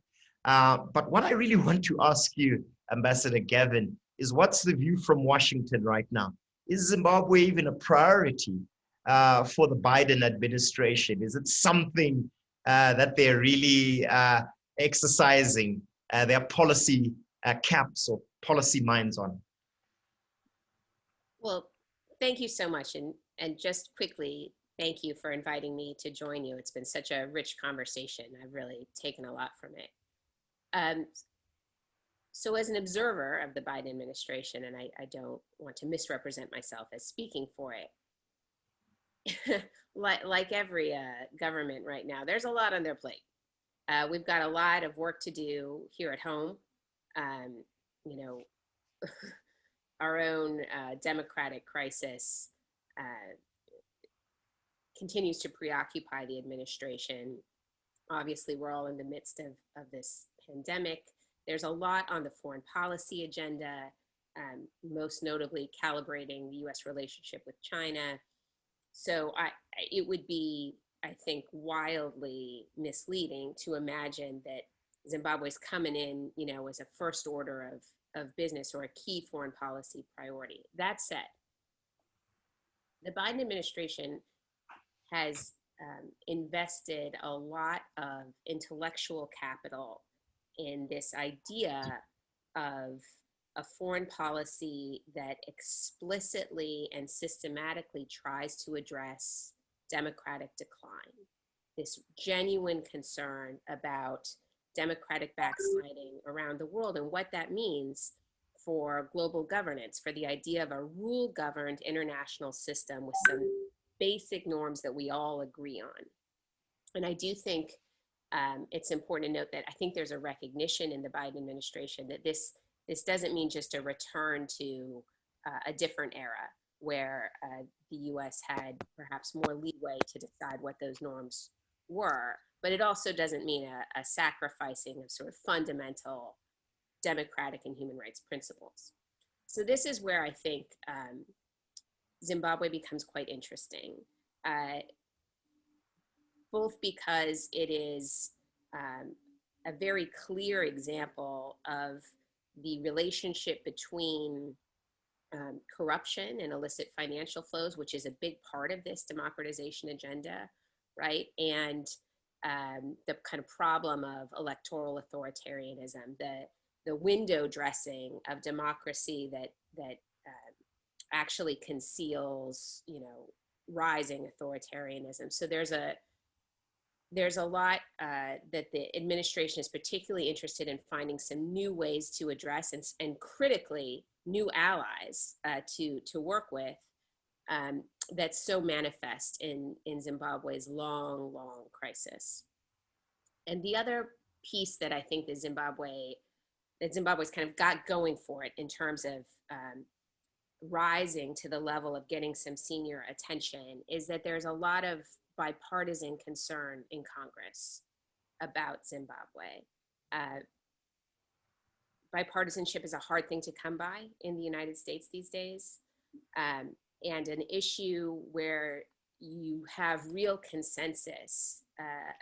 But what I really want to ask you, Ambassador Gavin, is what's the view from Washington right now? Is Zimbabwe even a priority for the Biden administration? Is it something that they're really exercising their policy caps or policy minds on? Well, thank you so much. And just quickly, thank you for inviting me to join you. It's been such a rich conversation. I've really taken a lot from it. So as an observer of the Biden administration, and I don't want to misrepresent myself as speaking for it, like every government right now, there's a lot on their plate. We've got a lot of work to do here at home. You know, our own democratic crisis continues to preoccupy the administration. Obviously, we're all in the midst of this pandemic. There's a lot on the foreign policy agenda, most notably calibrating the US relationship with China. So it would be, I think, wildly misleading to imagine that Zimbabwe's coming in, you know, as a first order of business or a key foreign policy priority. That said, the Biden administration has invested a lot of intellectual capital in this idea of a foreign policy that explicitly and systematically tries to address democratic decline, this genuine concern about democratic backsliding around the world and what that means for global governance, for the idea of a rule-governed international system with some basic norms that we all agree on. And I do think it's important to note that I think there's a recognition in the Biden administration that this doesn't mean just a return to a different era where the US had perhaps more leeway to decide what those norms were, but it also doesn't mean a sacrificing of sort of fundamental democratic and human rights principles. So this is where I think Zimbabwe becomes quite interesting, both because it is a very clear example of the relationship between corruption and illicit financial flows, which is a big part of this democratization agenda, right? And the kind of problem of electoral authoritarianism, the window dressing of democracy that actually conceals, you know, rising authoritarianism. So there's a lot that the administration is particularly interested in finding some new ways to address and critically new allies to work with that's so manifest in Zimbabwe's long crisis. And the other piece that I think that Zimbabwe's kind of got going for it in terms of rising to the level of getting some senior attention is that there's a lot of bipartisan concern in Congress about Zimbabwe. Bipartisanship is a hard thing to come by in the United States these days, and an issue where you have real consensus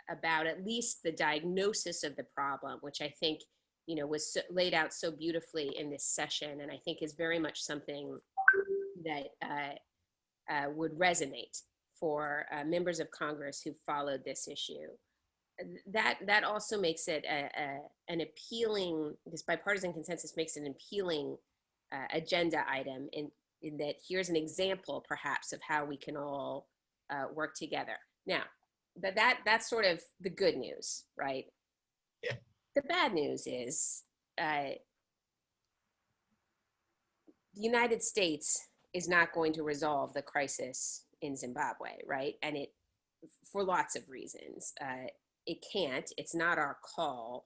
about at least the diagnosis of the problem, which I think, you know, was laid out so beautifully in this session, and I think is very much something that would resonate for members of Congress who followed this issue. That also makes it an appealing, this bipartisan consensus makes it an appealing agenda item in that here's an example perhaps of how we can all work together. Now, but that's sort of the good news, right? Yeah. The bad news is the United States is not going to resolve the crisis in Zimbabwe, right? And it, for lots of reasons, it can't. It's not our call.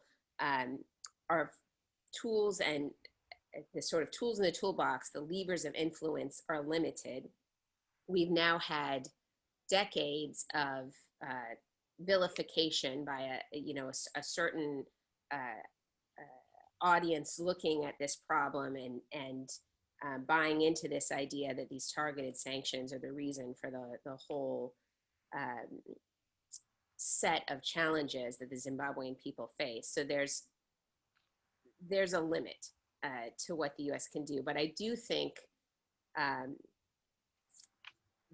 Our tools and the sort of tools in the toolbox, the levers of influence are limited. We've now had decades of vilification by a certain audience looking at this problem and buying into this idea that these targeted sanctions are the reason for the whole set of challenges that the Zimbabwean people face. So there's a limit to what the US can do. But I do think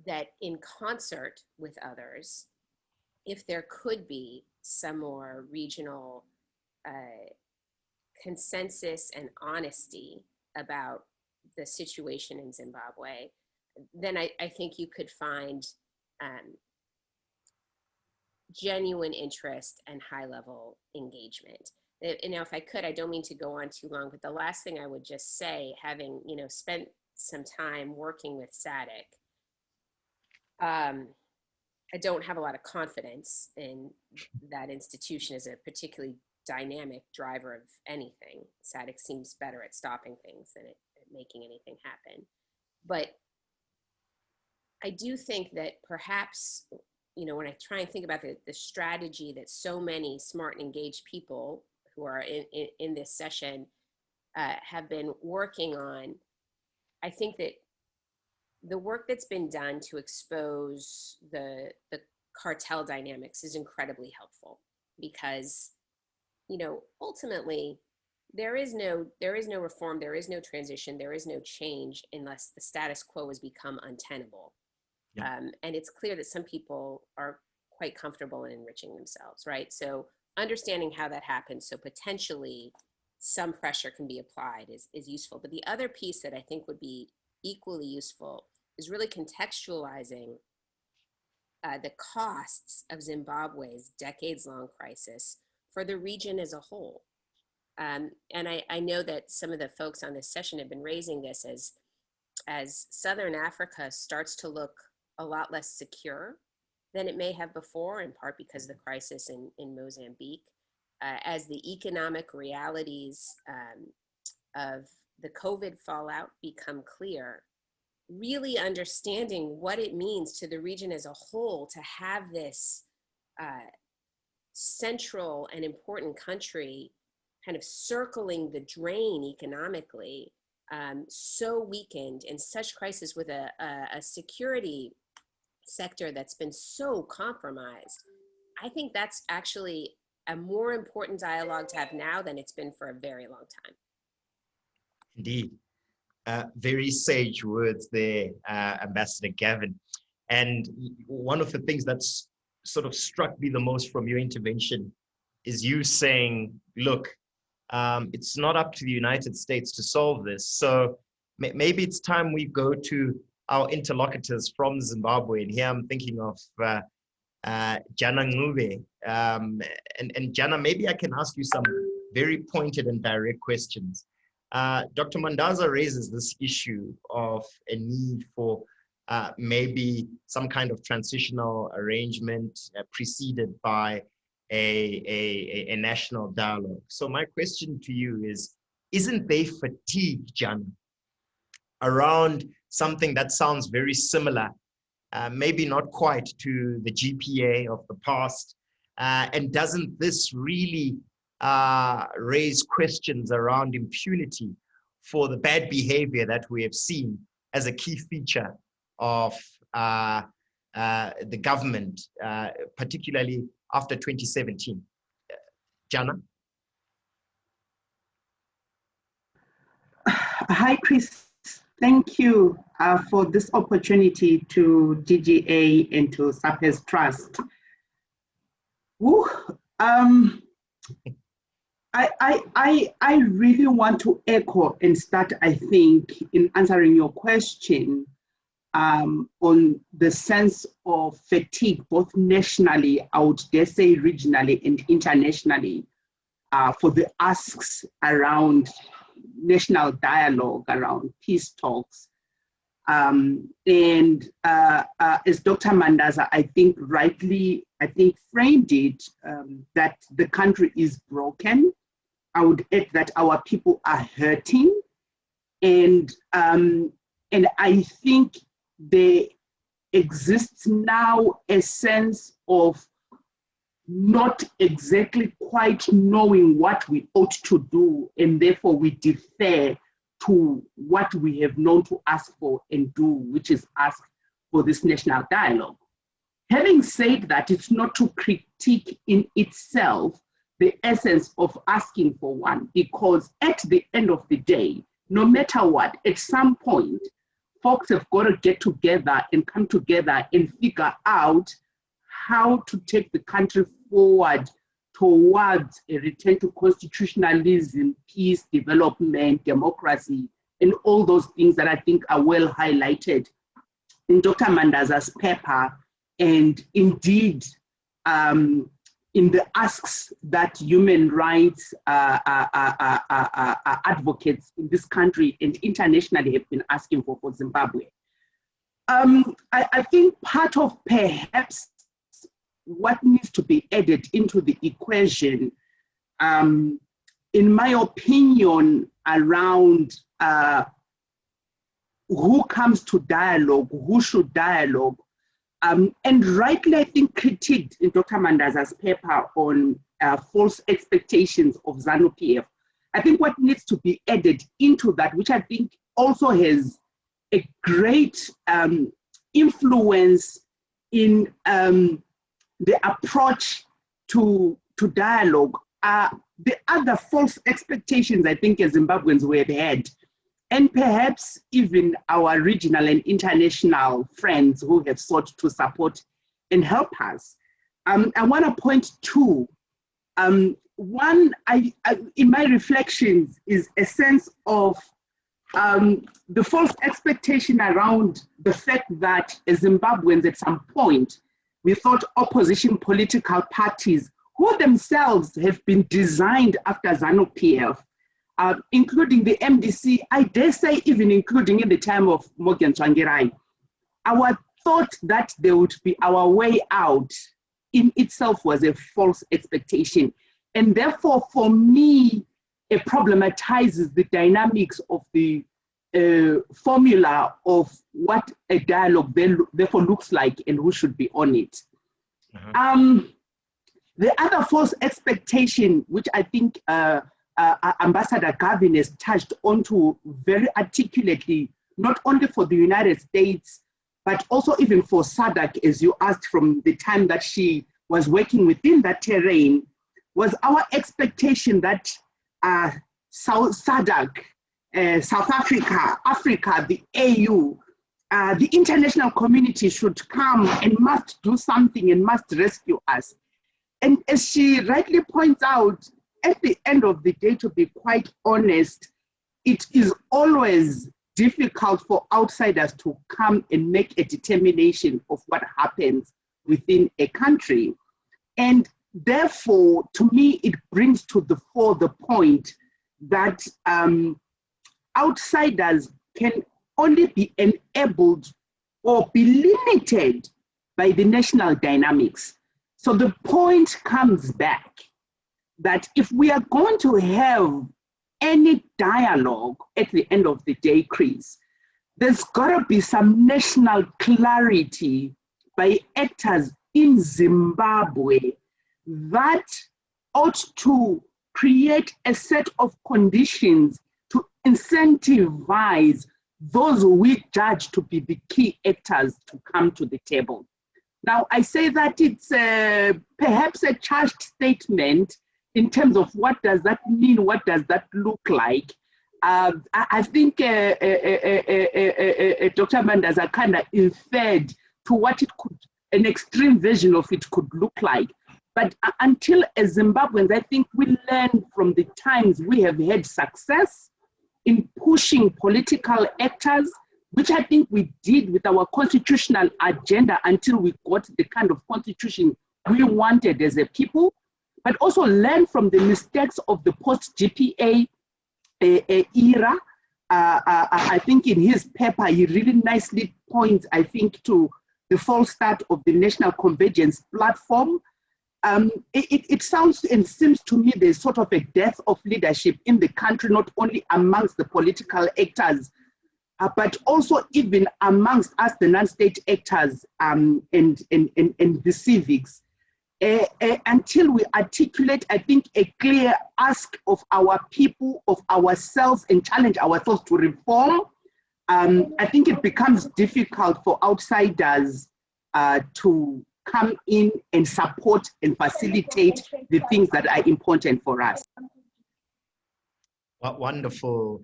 that in concert with others, if there could be some more regional consensus and honesty about the situation in Zimbabwe, then I think you could find genuine interest and high-level engagement. If I could, I don't mean to go on too long, but the last thing I would just say, having spent some time working with SADC, I don't have a lot of confidence in that institution as a particularly dynamic driver of anything. SADC seems better at stopping things than at making anything happen. But I do think that perhaps, when I try and think about the strategy that so many smart and engaged people who are in this session have been working on, I think that the work that's been done to expose the cartel dynamics is incredibly helpful, because, ultimately there is no reform, there is no transition, there is no change unless the status quo has become untenable. Yeah. And it's clear that some people are quite comfortable in enriching themselves, right? So understanding how that happens, so potentially some pressure can be applied is useful. But the other piece that I think would be equally useful is really contextualizing the costs of Zimbabwe's decades-long crisis for the region as a whole. And I know that some of the folks on this session have been raising this as Southern Africa starts to look a lot less secure than it may have before, in part because of the crisis in Mozambique, as the economic realities of the COVID fallout become clear, really understanding what it means to the region as a whole to have this central and important country kind of circling the drain economically, so weakened, in such crisis, with a security sector that's been so compromised. I think that's actually a more important dialogue to have now than it's been for a very long time. Indeed. Very sage words there, Ambassador Gavin. And one of the things that's sort of struck me the most from your intervention is you saying, look, it's not up to the United States to solve this. So maybe it's time we go to our interlocutors from Zimbabwe. And here I'm thinking of Jana Ngube. And Jana, maybe I can ask you some very pointed and direct questions. Dr. Mandaza raises this issue of a need for maybe some kind of transitional arrangement preceded by a national dialogue. So my question to you is, isn't there fatigue, Jana, around something that sounds very similar, maybe not quite to the GPA of the past? And doesn't this really raise questions around impunity for the bad behavior that we have seen as a key feature of the government, particularly after 2017? Jana? Hi, Chris. Thank you for this opportunity to DGA and to SAPES Trust. Woo, I really want to echo and start, I think, in answering your question on the sense of fatigue, both nationally, I would dare say regionally and internationally, for the asks around national dialogue, around peace talks. And as Dr. Mandaza, I think rightly, framed it, that the country is broken. I would add that our people are hurting. And I think there exists now a sense of not exactly quite knowing what we ought to do, and therefore we defer to what we have known to ask for and do, which is ask for this national dialogue. Having said that, it's not to critique in itself the essence of asking for one, because at the end of the day, no matter what, at some point, folks have got to get together and come together and figure out how to take the country forward towards a return to constitutionalism, peace, development, democracy, and all those things that I think are well highlighted in Dr. Mandaza's paper, and indeed in the asks that human rights advocates in this country and internationally have been asking for Zimbabwe. I think part of perhaps what needs to be added into the equation, in my opinion, around who comes to dialogue, who should dialogue, and rightly, I think, critiqued in Dr. Mandaza's paper on false expectations of ZANU-PF. I think what needs to be added into that, which I think also has a great influence in the approach to dialogue, the other false expectations I think as Zimbabweans we have had, and perhaps even our regional and international friends who have sought to support and help us. I want to point to, one, in my reflections is a sense of the false expectation around the fact that as Zimbabweans at some point, we thought opposition political parties who themselves have been designed after ZANU-PF, including the MDC, I dare say even including in the time of Morgan Tsvangirai, our thought that there would be our way out in itself was a false expectation. And therefore, for me, it problematizes the dynamics of the formula of what a dialogue therefore looks like and who should be on it. The other false expectation, which I think Ambassador Gavin has touched onto very articulately, not only for the United States, but also even for SADC, as you asked from the time that she was working within that terrain, was our expectation that SADC, South Africa, Africa, the AU, the international community should come and must do something and must rescue us. And as she rightly points out, at the end of the day, to be quite honest, it is always difficult for outsiders to come and make a determination of what happens within a country. And therefore, to me, it brings to the fore the point that outsiders can only be enabled or be limited by the national dynamics. So the point comes back that if we are going to have any dialogue at the end of the day, Chris, there's got to be some national clarity by actors in Zimbabwe that ought to create a set of conditions to incentivize those we judge to be the key actors to come to the table. Now, I say that it's perhaps a charged statement in terms of what does that mean, what does that look like. I think Dr. Mandaza kind of inferred to what it could, an extreme version of it could look like. But until as Zimbabweans, I think we learn from the times we have had success in pushing political actors, which I think we did with our constitutional agenda until we got the kind of constitution we wanted as a people, but also learn from the mistakes of the post-GPA era. I think in his paper, he really nicely points, I think, to the false start of the National Convergence Platform. It sounds and seems to me there's sort of a death of leadership in the country, not only amongst the political actors, but also even amongst us, the non-state actors and the civics. Until we articulate, I think, a clear ask of our people, of ourselves, and challenge ourselves to reform, I think it becomes difficult for outsiders to come in and support and facilitate the things that are important for us. What wonderful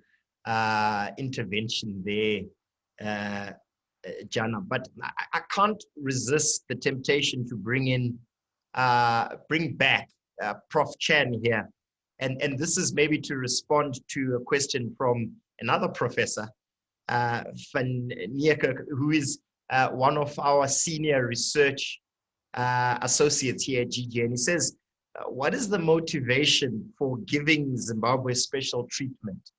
intervention there, Jana. But I can't resist the temptation to bring in bring back Prof. Chan here. And this is maybe to respond to a question from another professor, Van Niekerk, who is one of our senior research associates here at GG. And he says, what is the motivation for giving Zimbabwe special treatment?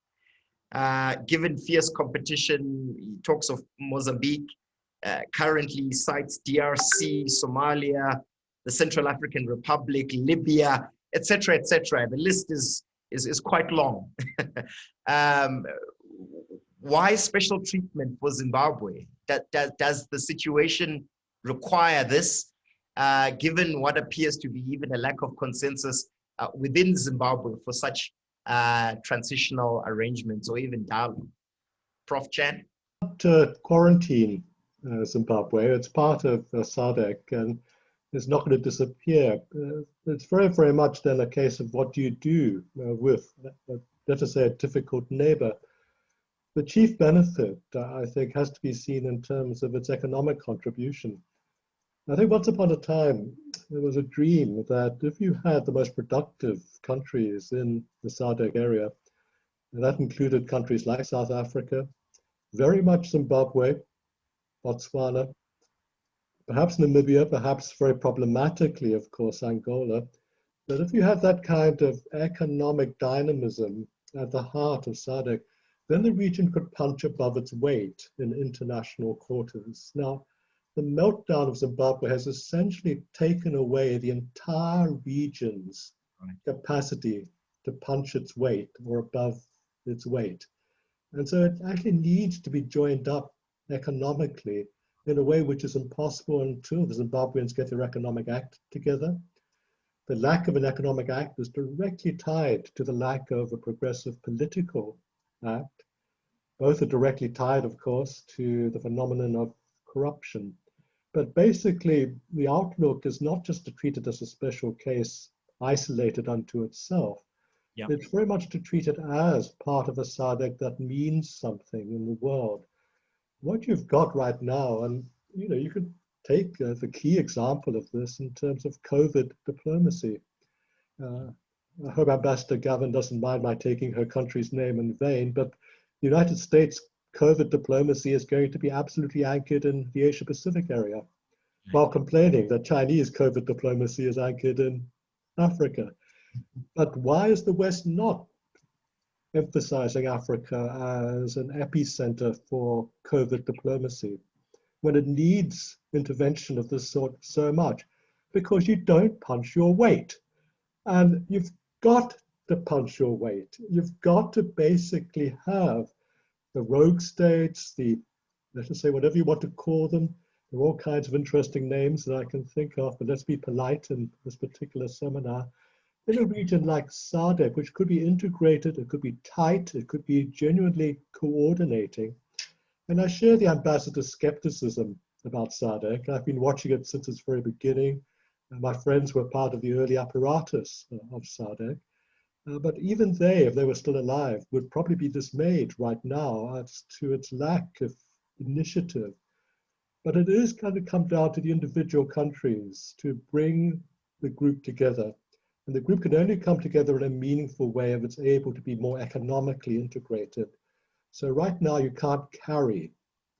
Given fierce competition, he talks of Mozambique, currently cites DRC, Somalia, the Central African Republic, Libya, etc., etc. The list is quite long. Why special treatment for Zimbabwe? Does the situation require this, given what appears to be even a lack of consensus within Zimbabwe for such transitional arrangements or even dialogue? Prof. Chan? To quarantine Zimbabwe, it's part of SADC and it's not going to disappear. It's very, very much then a case of what do you do with, let us say, a difficult neighbor. The chief benefit, I think, has to be seen in terms of its economic contribution. I think once upon a time, there was a dream that if you had the most productive countries in the SADC area, and that included countries like South Africa, very much Zimbabwe, Botswana, perhaps Namibia, perhaps very problematically, of course, Angola, that if you have that kind of economic dynamism at the heart of SADC, then the region could punch above its weight in international quarters. Now, the meltdown of Zimbabwe has essentially taken away the entire region's capacity to punch its weight or above its weight. And so it actually needs to be joined up economically in a way which is impossible until the Zimbabweans get their economic act together. The lack of an economic act is directly tied to the lack of a progressive political act. Both are directly tied, of course, to the phenomenon of corruption. But basically, the outlook is not just to treat it as a special case isolated unto itself. Yeah. It's very much to treat it as part of a SADC that means something in the world. What you've got right now, and you could take the key example of this in terms of COVID diplomacy. I hope Ambassador Gavin doesn't mind my taking her country's name in vain, but the United States COVID diplomacy is going to be absolutely anchored in the Asia-Pacific area, while complaining that Chinese COVID diplomacy is anchored in Africa. But why is the West not emphasizing Africa as an epicenter for COVID diplomacy when it needs intervention of this sort so much? Because you don't punch your weight. And you've got to punch your weight. You've got to basically have the rogue states, let us say whatever you want to call them. There are all kinds of interesting names that I can think of, but let's be polite in this particular seminar. In a region like SADC, which could be integrated, it could be tight, it could be genuinely coordinating. And I share the ambassador's skepticism about SADC. I've been watching it since its very beginning. My friends were part of the early apparatus of SADC. But even they, if they were still alive, would probably be dismayed right now as to its lack of initiative. But it is going to come down to the individual countries to bring the group together. And the group can only come together in a meaningful way if it's able to be more economically integrated. So right now you can't carry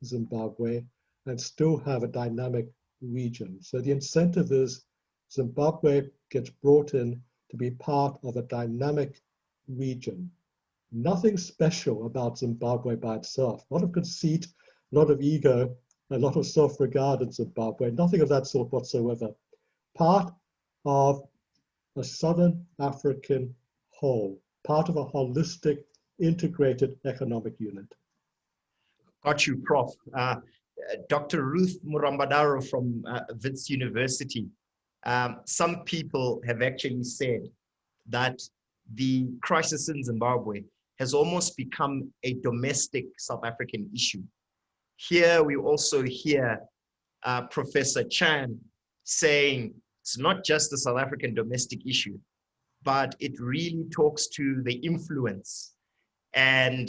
Zimbabwe and still have a dynamic region. So the incentive is Zimbabwe gets brought in to be part of a dynamic region. Nothing special about Zimbabwe by itself. A lot of conceit, a lot of ego, a lot of self-regard in Zimbabwe. Nothing of that sort whatsoever. Part of a Southern African whole, part of a holistic, integrated economic unit. Got you, Prof. Dr. Ruth Murambadaro from Wits University. Some people have actually said that the crisis in Zimbabwe has almost become a domestic South African issue. Here we also hear Professor Chan saying it's not just a South African domestic issue, but it really talks to the influence and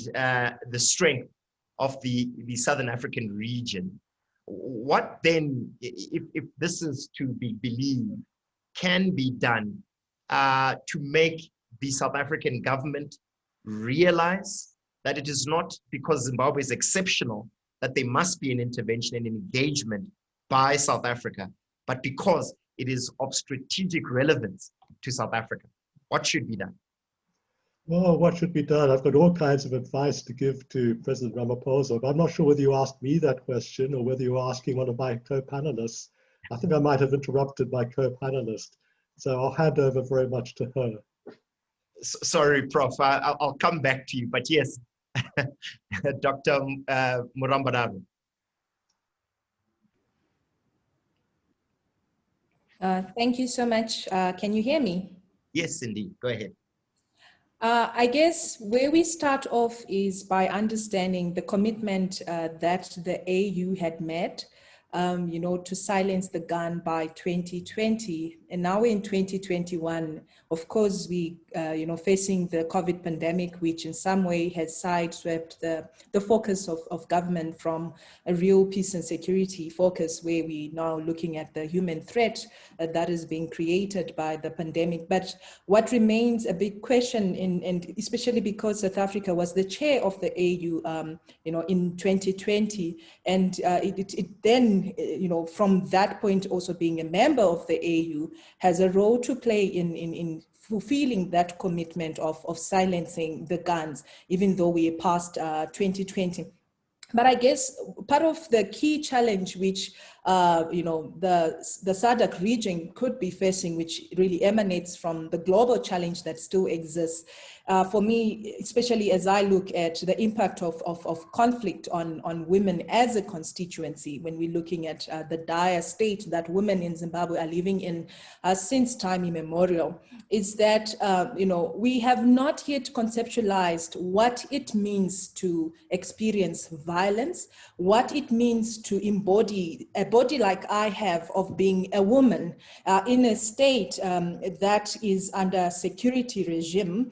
the strength of the Southern African region. What then, if this is to be believed, can be done to make the South African government realize that it is not because Zimbabwe is exceptional that there must be an intervention and engagement by South Africa, but because it is of strategic relevance to South Africa? What should be done? Well, what should be done? I've got all kinds of advice to give to President Ramaphosa, but I'm not sure whether you asked me that question or whether you were asking one of my co-panelists. I think I might have interrupted my co-panelist, so I'll hand over very much to her. Sorry, Prof. I'll come back to you, but yes, Dr. Murambararo. Thank you so much. Can you hear me? Yes, indeed. Go ahead. I guess where we start off is by understanding the commitment that the AU had made, to silence the gun by 2020. And now we're in 2021. Of course, we, facing the COVID pandemic, which in some way has sideswept the focus of government from a real peace and security focus, where we now looking at the human threat that is being created by the pandemic. But what remains a big question, and especially because South Africa was the chair of the AU, in 2020, and it then, from that point also being a member of the AU, has a role to play in fulfilling that commitment of silencing the guns, even though we are past 2020. But I guess part of the key challenge which the SADC region could be facing, which really emanates from the global challenge that still exists, for me, especially as I look at the impact of conflict on women as a constituency, when we're looking at the dire state that women in Zimbabwe are living in since time immemorial, is that, we have not yet conceptualized what it means to experience violence, what it means to embody a body like I have of being a woman in a state that is under security regime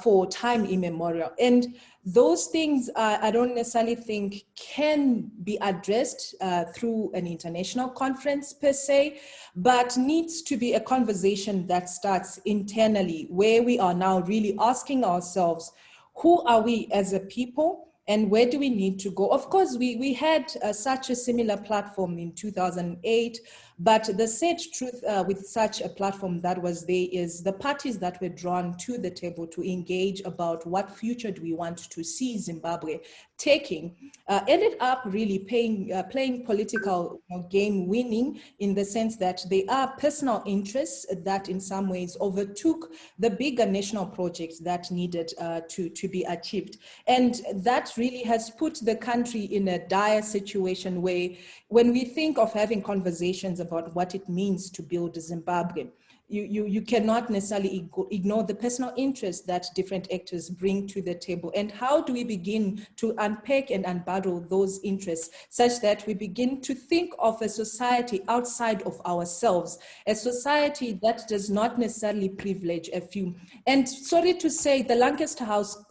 for time immemorial. And those things I don't necessarily think can be addressed through an international conference per se, but needs to be a conversation that starts internally, where we are now really asking ourselves, who are we as a people? And where do we need to go? Of course, we had such a similar platform in 2008, but the sad truth with such a platform that was there is the parties that were drawn to the table to engage about what future do we want to see Zimbabwe taking ended up really playing political game winning, in the sense that they are personal interests that in some ways overtook the bigger national projects that needed to be achieved. And that really has put the country in a dire situation where, when we think of having conversations about what it means to build Zimbabwe, you cannot necessarily ignore the personal interests that different actors bring to the table. And how do we begin to unpack and unbundle those interests such that we begin to think of a society outside of ourselves, a society that does not necessarily privilege a few? And sorry to say, the Lancaster House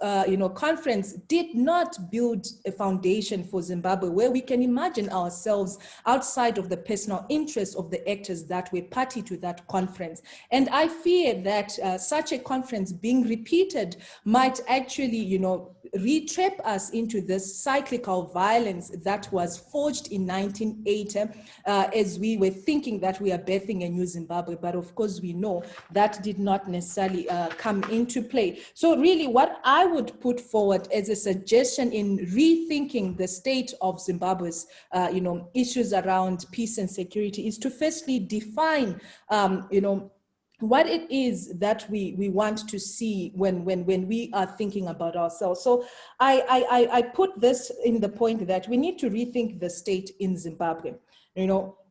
conference did not build a foundation for Zimbabwe where we can imagine ourselves outside of the personal interests of the actors that were party to that conference. And I fear that such a conference being repeated might actually, re-trap us into this cyclical violence that was forged in 1980 as we were thinking that we are birthing a new Zimbabwe. But of course, we know that did not necessarily come into play. So really what I would put forward as a suggestion in rethinking the state of Zimbabwe's, issues around peace and security is to firstly define, what it is that we want to see when we are thinking about ourselves. So I put this in the point that we need to rethink the state in Zimbabwe.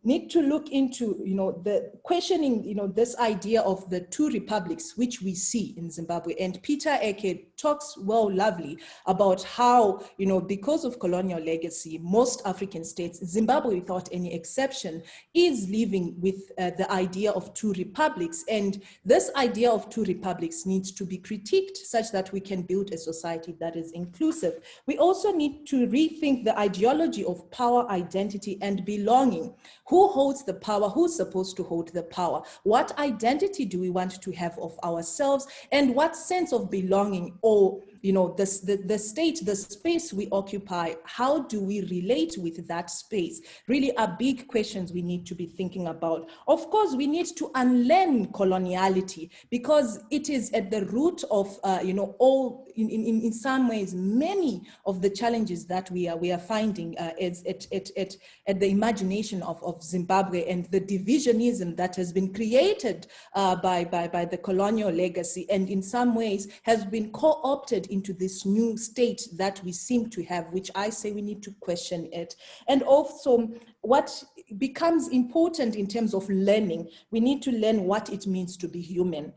Need to look into, the questioning, this idea of the two republics, which we see in Zimbabwe. And Peter Eke talks lovely about how, because of colonial legacy, most African states, Zimbabwe without any exception, is living with the idea of two republics. And this idea of two republics needs to be critiqued such that we can build a society that is inclusive. We also need to rethink the ideology of power, identity, and belonging. Who holds the power? Who's supposed to hold the power? What identity do we want to have of ourselves? And what sense of belonging, or the state, the space we occupy, how do we relate with that space? Really are big questions we need to be thinking about. Of course, we need to unlearn coloniality, because it is at the root of, all, in some ways, many of the challenges that we are finding is at the imagination of Zimbabwe, and the divisionism that has been created by the colonial legacy, and in some ways has been co-opted into this new state that we seem to have, which I say we need to question it. And also, what becomes important in terms of learning, we need to learn what it means to be human.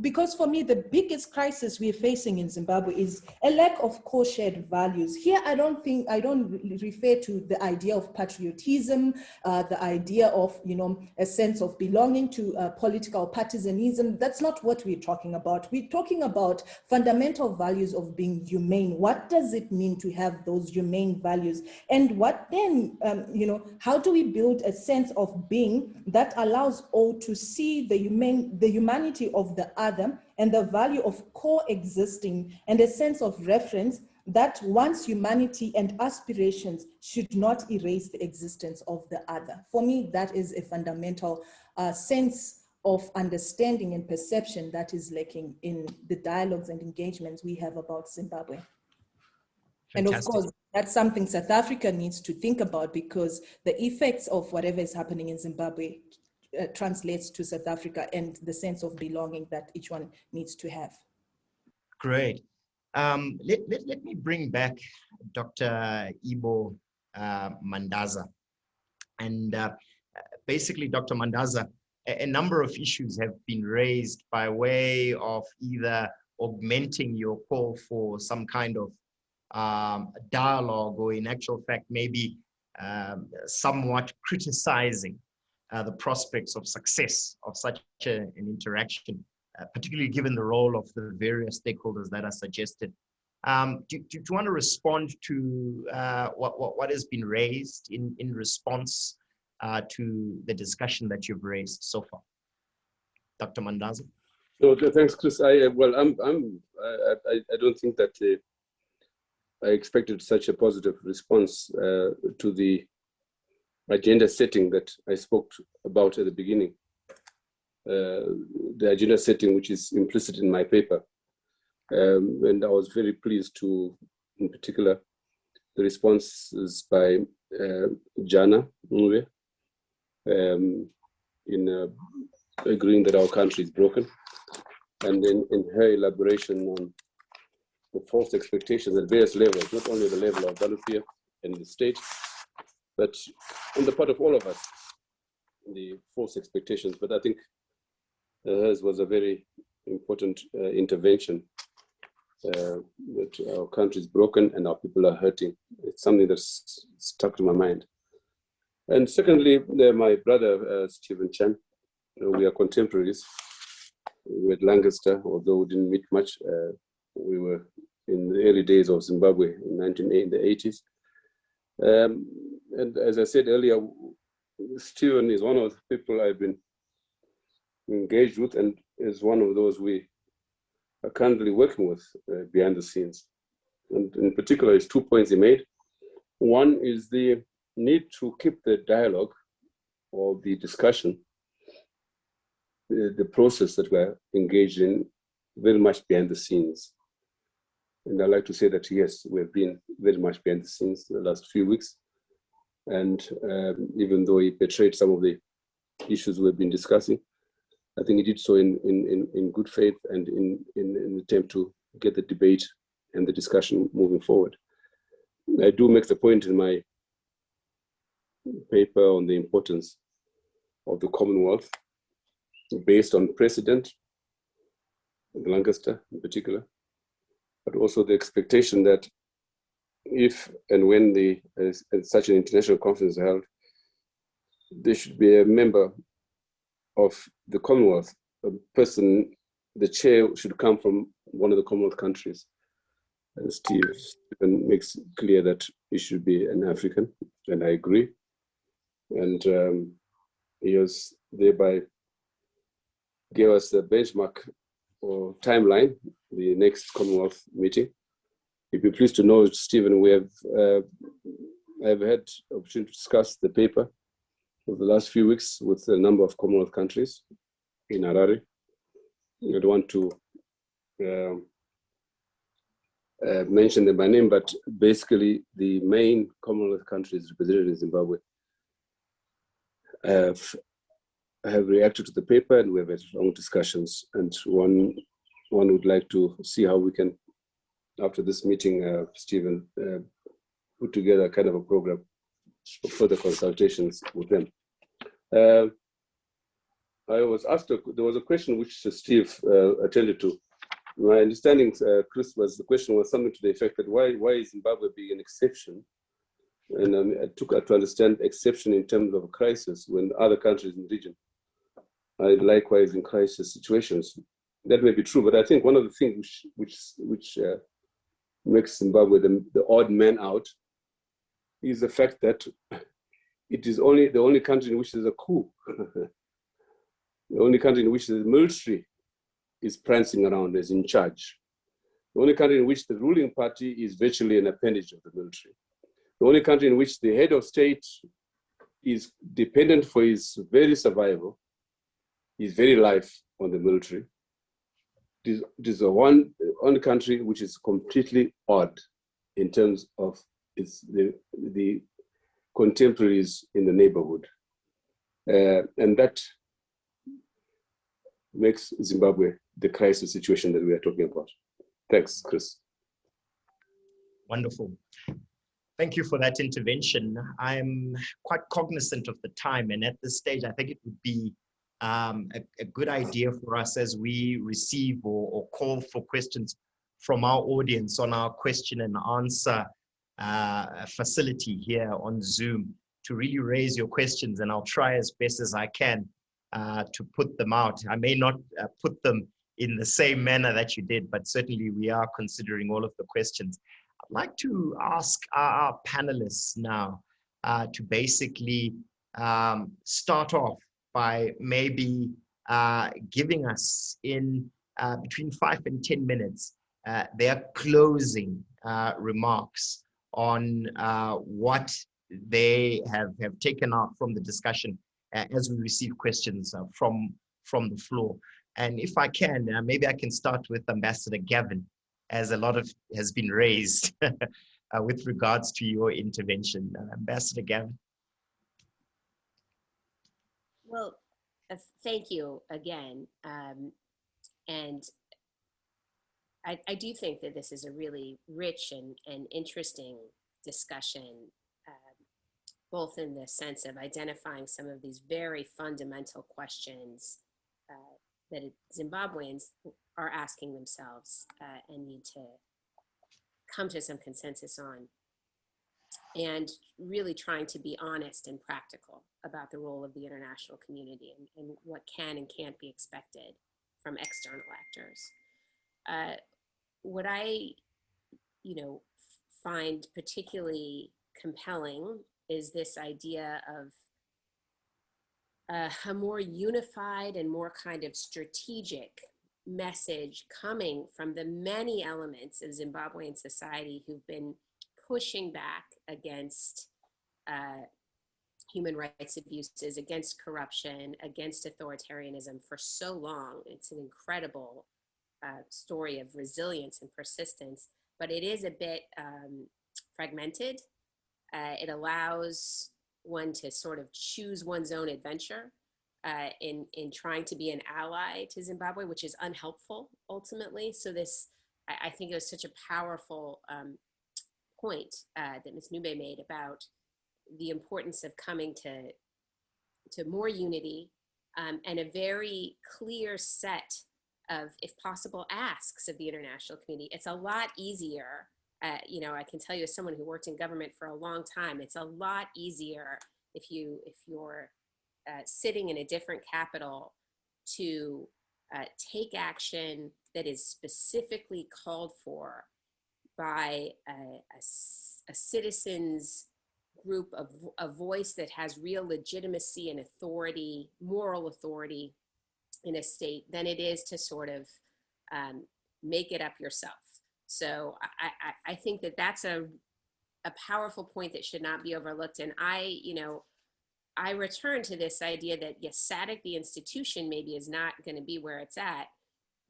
Because for me, the biggest crisis we're facing in Zimbabwe is a lack of co-shared values. Here, I don't refer to the idea of patriotism, the idea of, a sense of belonging to political partisanism. That's not what we're talking about. We're talking about fundamental values of being humane. What does it mean to have those humane values? And what then, how do we build a sense of being that allows all to see the humanity of the other and the value of coexisting, and a sense of reference that one's humanity and aspirations should not erase the existence of the other. For me, that is a fundamental sense of understanding and perception that is lacking in the dialogues and engagements we have about Zimbabwe. Fantastic. And of course, that's something South Africa needs to think about, because the effects of whatever is happening in Zimbabwe translates to South Africa and the sense of belonging that each one needs to have. Great. Let me bring back Dr. Ibo Mandaza. And basically, Dr. Mandaza, a number of issues have been raised by way of either augmenting your call for some kind of dialogue, or in actual fact, maybe somewhat criticizing the prospects of success of such an interaction, particularly given the role of the various stakeholders that are suggested. Do you want to respond to what has been raised in response to the discussion that you've raised so far? Dr. Mandaza? So thanks, Chris. I don't think that I expected such a positive response to the agenda setting that I spoke about at the beginning. The agenda setting, which is implicit in my paper. And I was very pleased to, in particular, the responses by Jana Nube in agreeing that our country is broken. And then in her elaboration on the false expectations at various levels, not only the level of Balupia and the state, but on the part of all of us, the false expectations. But I think hers was a very important intervention, that our country is broken and our people are hurting. It's something that's stuck to my mind. And secondly, my brother, Stephen Chan, we are contemporaries. We were at Lancaster, although we didn't meet much. We were in the early days of Zimbabwe in the 80s. And as I said earlier, Stephen is one of the people I've been engaged with, and is one of those we are currently working with behind the scenes. And in particular, it's 2 points he made. One is the need to keep the dialogue or the discussion, the process that we're engaged in, very much behind the scenes. And I like to say that, yes, we've been very much behind the scenes the last few weeks. And even though he betrayed some of the issues we've been discussing, I think he did so in good faith and in an attempt to get the debate and the discussion moving forward. I do make the point in my paper on the importance of the Commonwealth based on precedent, Lancaster in particular, but also the expectation that if and when such an international conference is held, there should be a member of the Commonwealth, a person, the chair should come from one of the Commonwealth countries. And Stephen makes clear that it should be an African, and I agree. And he was thereby gave us the benchmark or timeline, the next Commonwealth meeting. You'd be pleased to know, Stephen, we have I've had opportunity to discuss the paper over the last few weeks with a number of Commonwealth countries in Harare. I don't want to mention them by name, but basically the main Commonwealth countries represented in Zimbabwe have reacted to the paper, and we have had long discussions. And one would like to see how we can, after this meeting, Stephen, put together kind of a program for further consultations with them. I was asked, there was a question which Steve attended to. My understanding, Chris, was the question was something to the effect that why is Zimbabwe being an exception? And I took to understand exception in terms of a crisis when other countries in the region are likewise in crisis situations. That may be true, but I think one of the things which makes Zimbabwe the odd man out is the fact that it is only the only country in which there's a coup. The only country in which the military is prancing around, is in charge. The only country in which the ruling party is virtually an appendage of the military. The only country in which the head of state is dependent for his very survival, his very life on the military. It is the only country which is completely odd in terms of the contemporaries in the neighborhood. And that makes Zimbabwe the crisis situation that we are talking about. Thanks, Chris. Wonderful. Thank you for that intervention. I'm quite cognizant of the time, and at this stage, I think it would be a good idea for us as we receive or call for questions from our audience on our question and answer facility here on Zoom to really raise your questions, and I'll try as best as I can to put them out. I may not put them in the same manner that you did, but certainly we are considering all of the questions. I'd like to ask our panelists now to basically start off by maybe giving us in between 5 and 10 minutes their closing remarks on what they have taken out from the discussion as we receive questions from the floor. And if I can, maybe I can start with Ambassador Gavin, as a lot of has been raised with regards to your intervention. Ambassador Gavin. Well, thank you again. And I do think that this is a really rich and interesting discussion, both in the sense of identifying some of these very fundamental questions that Zimbabweans are asking themselves and need to come to some consensus on, and really trying to be honest and practical about the role of the international community and what can and can't be expected from external actors. What I, find particularly compelling is this idea of a more unified and more kind of strategic message coming from the many elements of Zimbabwean society who've been pushing back against human rights abuses, against corruption, against authoritarianism for so long. It's an incredible story of resilience and persistence, but it is a bit fragmented. It allows one to sort of choose one's own adventure in trying to be an ally to Zimbabwe, which is unhelpful ultimately. So this, I think it was such a powerful point that Ms. Nube made about the importance of coming to more unity and a very clear set of, if possible, asks of the international community. It's a lot easier. I can tell you as someone who worked in government for a long time, it's a lot easier if you're sitting in a different capital to take action that is specifically called for by a citizen's group, a voice that has real legitimacy and authority, moral authority in a state, than it is to sort of make it up yourself. So I think that that's a powerful point that should not be overlooked. And I return to this idea that, yes, SADC, the institution, maybe is not going to be where it's at,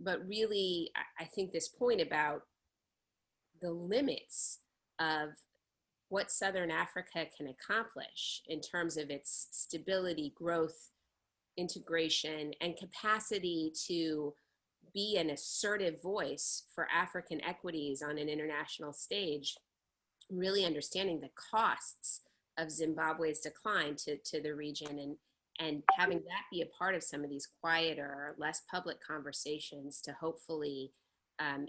but really, I think this point about the limits of what Southern Africa can accomplish in terms of its stability, growth, integration, and capacity to be an assertive voice for African equities on an international stage, really understanding the costs of Zimbabwe's decline to the region, and having that be a part of some of these quieter, less public conversations to hopefully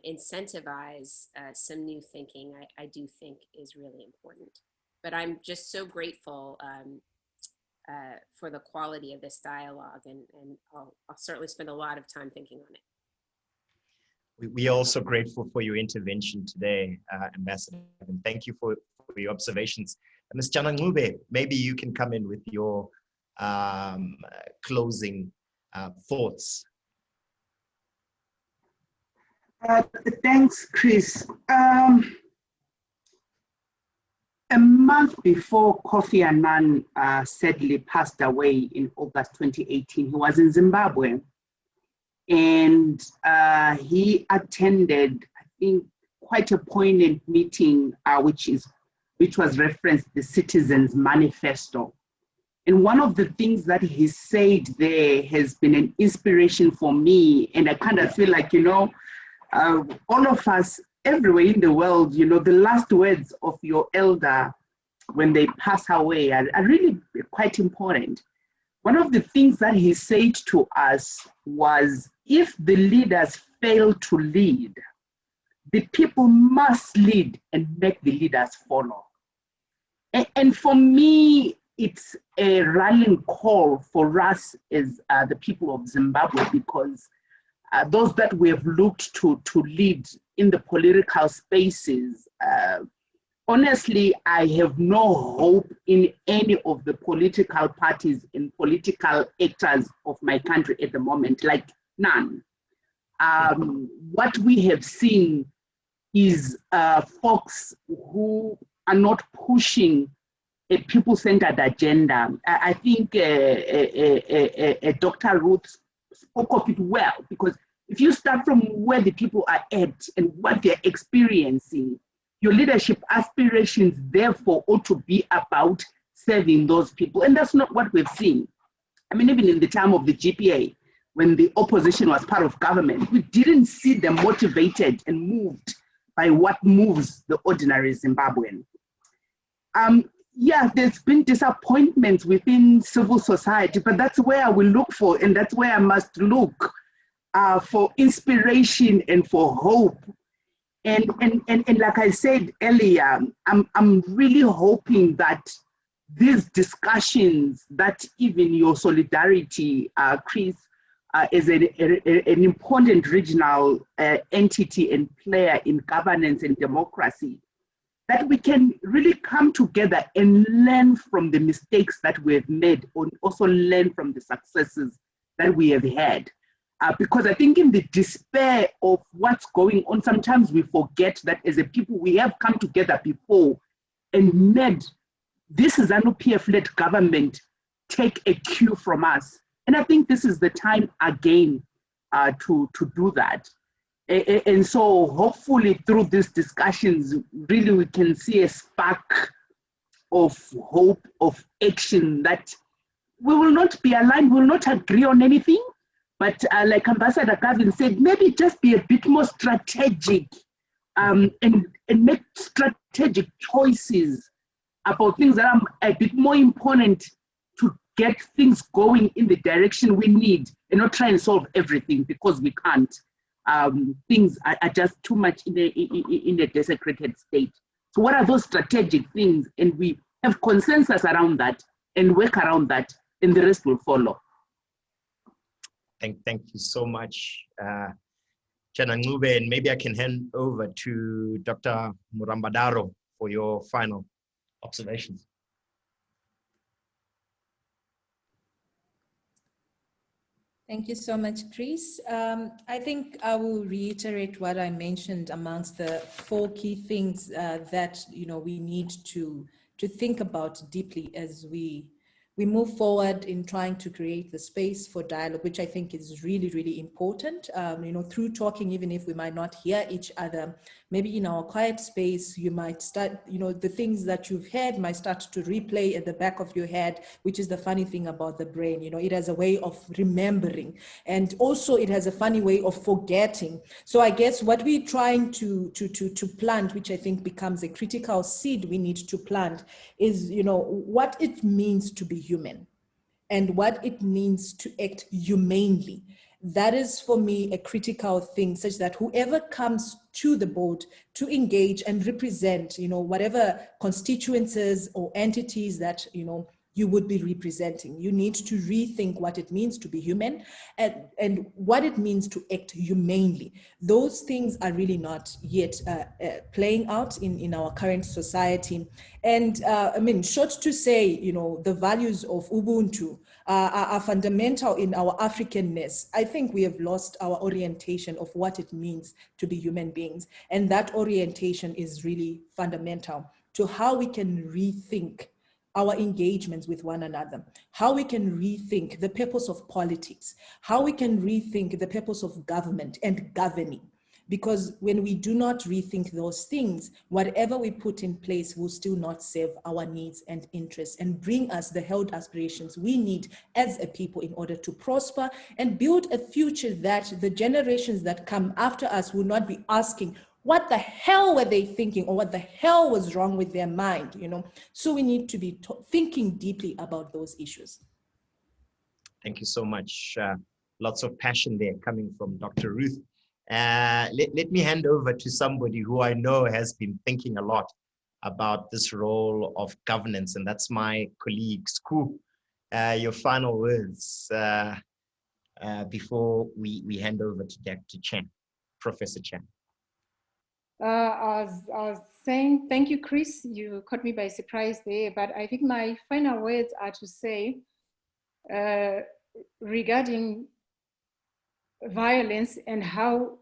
incentivize some new thinking, I do think is really important. But I'm just so grateful for the quality of this dialogue, and I'll certainly spend a lot of time thinking on it. We are also grateful for your intervention today, Ambassador, and thank you for your observations. Ms. Janangube, maybe you can come in with your closing thoughts. Thanks, Chris. A month before Kofi Annan sadly passed away in August 2018, he was in Zimbabwe. And he attended, I think, quite a poignant meeting, which was referenced the Citizens Manifesto. And one of the things that he said there has been an inspiration for me. And I kind of feel like, all of us everywhere in the world, the last words of your elder when they pass away are really quite important. One of the things that he said to us was, if the leaders fail to lead, the people must lead and make the leaders follow. And for me, it's a rallying call for us as the people of Zimbabwe, because those that we have looked to lead in the political spaces, honestly, I have no hope in any of the political parties and political actors of my country at the moment, like none. What we have seen is folks who are not pushing a people-centered agenda. I think Dr. Ruth spoke of it well, because if you start from where the people are at and what they're experiencing, your leadership aspirations, therefore, ought to be about serving those people. And that's not what we've seen. I mean, even in the time of the GPA, when the opposition was part of government, we didn't see them motivated and moved by what moves the ordinary Zimbabwean. Yeah, there's been disappointments within civil society, but that's where I will look for, and that's where I must look for inspiration and for hope. And like I said earlier, I'm really hoping that these discussions, that even your solidarity, Chris, is an important regional entity and player in governance and democracy, that we can really come together and learn from the mistakes that we have made, and also learn from the successes that we have had. Because I think in the despair of what's going on, sometimes we forget that as a people, we have come together before and made this is an PF-led government take a cue from us. And I think this is the time again to do that. And so hopefully through these discussions, really we can see a spark of hope, of action, that we will not be aligned, we will not agree on anything, but like Ambassador Gavin said, maybe just be a bit more strategic and make strategic choices about things that are a bit more important to get things going in the direction we need, and not try and solve everything, because we can't. Things are just too much in a desecrated state. So what are those strategic things? And we have consensus around that and work around that, and the rest will follow. Thank you so much, Janangube, and maybe I can hand over to Dr. Murambadaro for your final observations. Thank you so much, Chris. I think I will reiterate what I mentioned amongst the 4 key things that we need to think about deeply as we move forward in trying to create the space for dialogue, which I think is really, really important. Through talking, even if we might not hear each other, maybe in our quiet space, you might start, the things that you've heard might start to replay at the back of your head, which is the funny thing about the brain. It has a way of remembering, and also it has a funny way of forgetting. So I guess what we're trying to plant, which I think becomes a critical seed we need to plant, is, what it means to be human and what it means to act humanely. That is, for me, a critical thing, such that whoever comes to the board to engage and represent, whatever constituencies or entities that, you would be representing, you need to rethink what it means to be human and what it means to act humanely. Those things are really not yet playing out in our current society. And short to say, the values of Ubuntu are fundamental in our Africanness. I think we have lost our orientation of what it means to be human beings. And that orientation is really fundamental to how we can rethink our engagements with one another, how we can rethink the purpose of politics, how we can rethink the purpose of government and governing. Because when we do not rethink those things, whatever we put in place will still not serve our needs and interests and bring us the held aspirations we need as a people in order to prosper and build a future that the generations that come after us will not be asking, what the hell were they thinking, or what the hell was wrong with their mind, So we need to be thinking deeply about those issues. Thank you so much. Lots of passion there coming from Dr. Ruth. Let me hand over to somebody who I know has been thinking a lot about this role of governance, and that's my colleague, Scoop. Your final words before we hand over to Dr. Chan, Professor Chan. I was saying, thank you, Chris. You caught me by surprise there, but I think my final words are to say regarding violence and how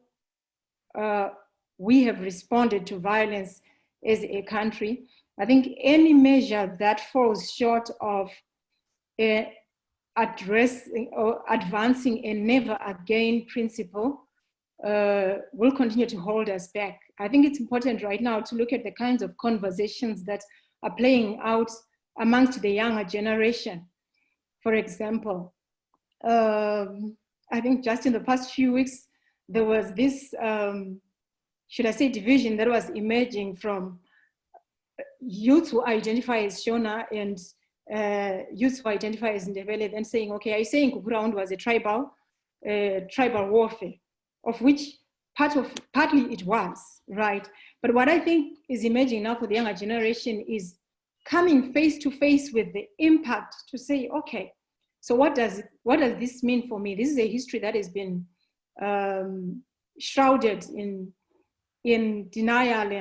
we have responded to violence as a country. I think any measure that falls short of addressing or advancing a never again principle will continue to hold us back. I think it's important right now to look at the kinds of conversations that are playing out amongst the younger generation. For example, I think just in the past few weeks, there was this, should I say, division that was emerging from youth who identify as Shona and youth who identify as Ndebele, then saying, okay, are you saying Kukurawund was a tribal warfare, of which partly it was, right? But what I think is emerging now for the younger generation is coming face to face with the impact to say, okay, so what does this mean for me? This is a history that has been shrouded in denial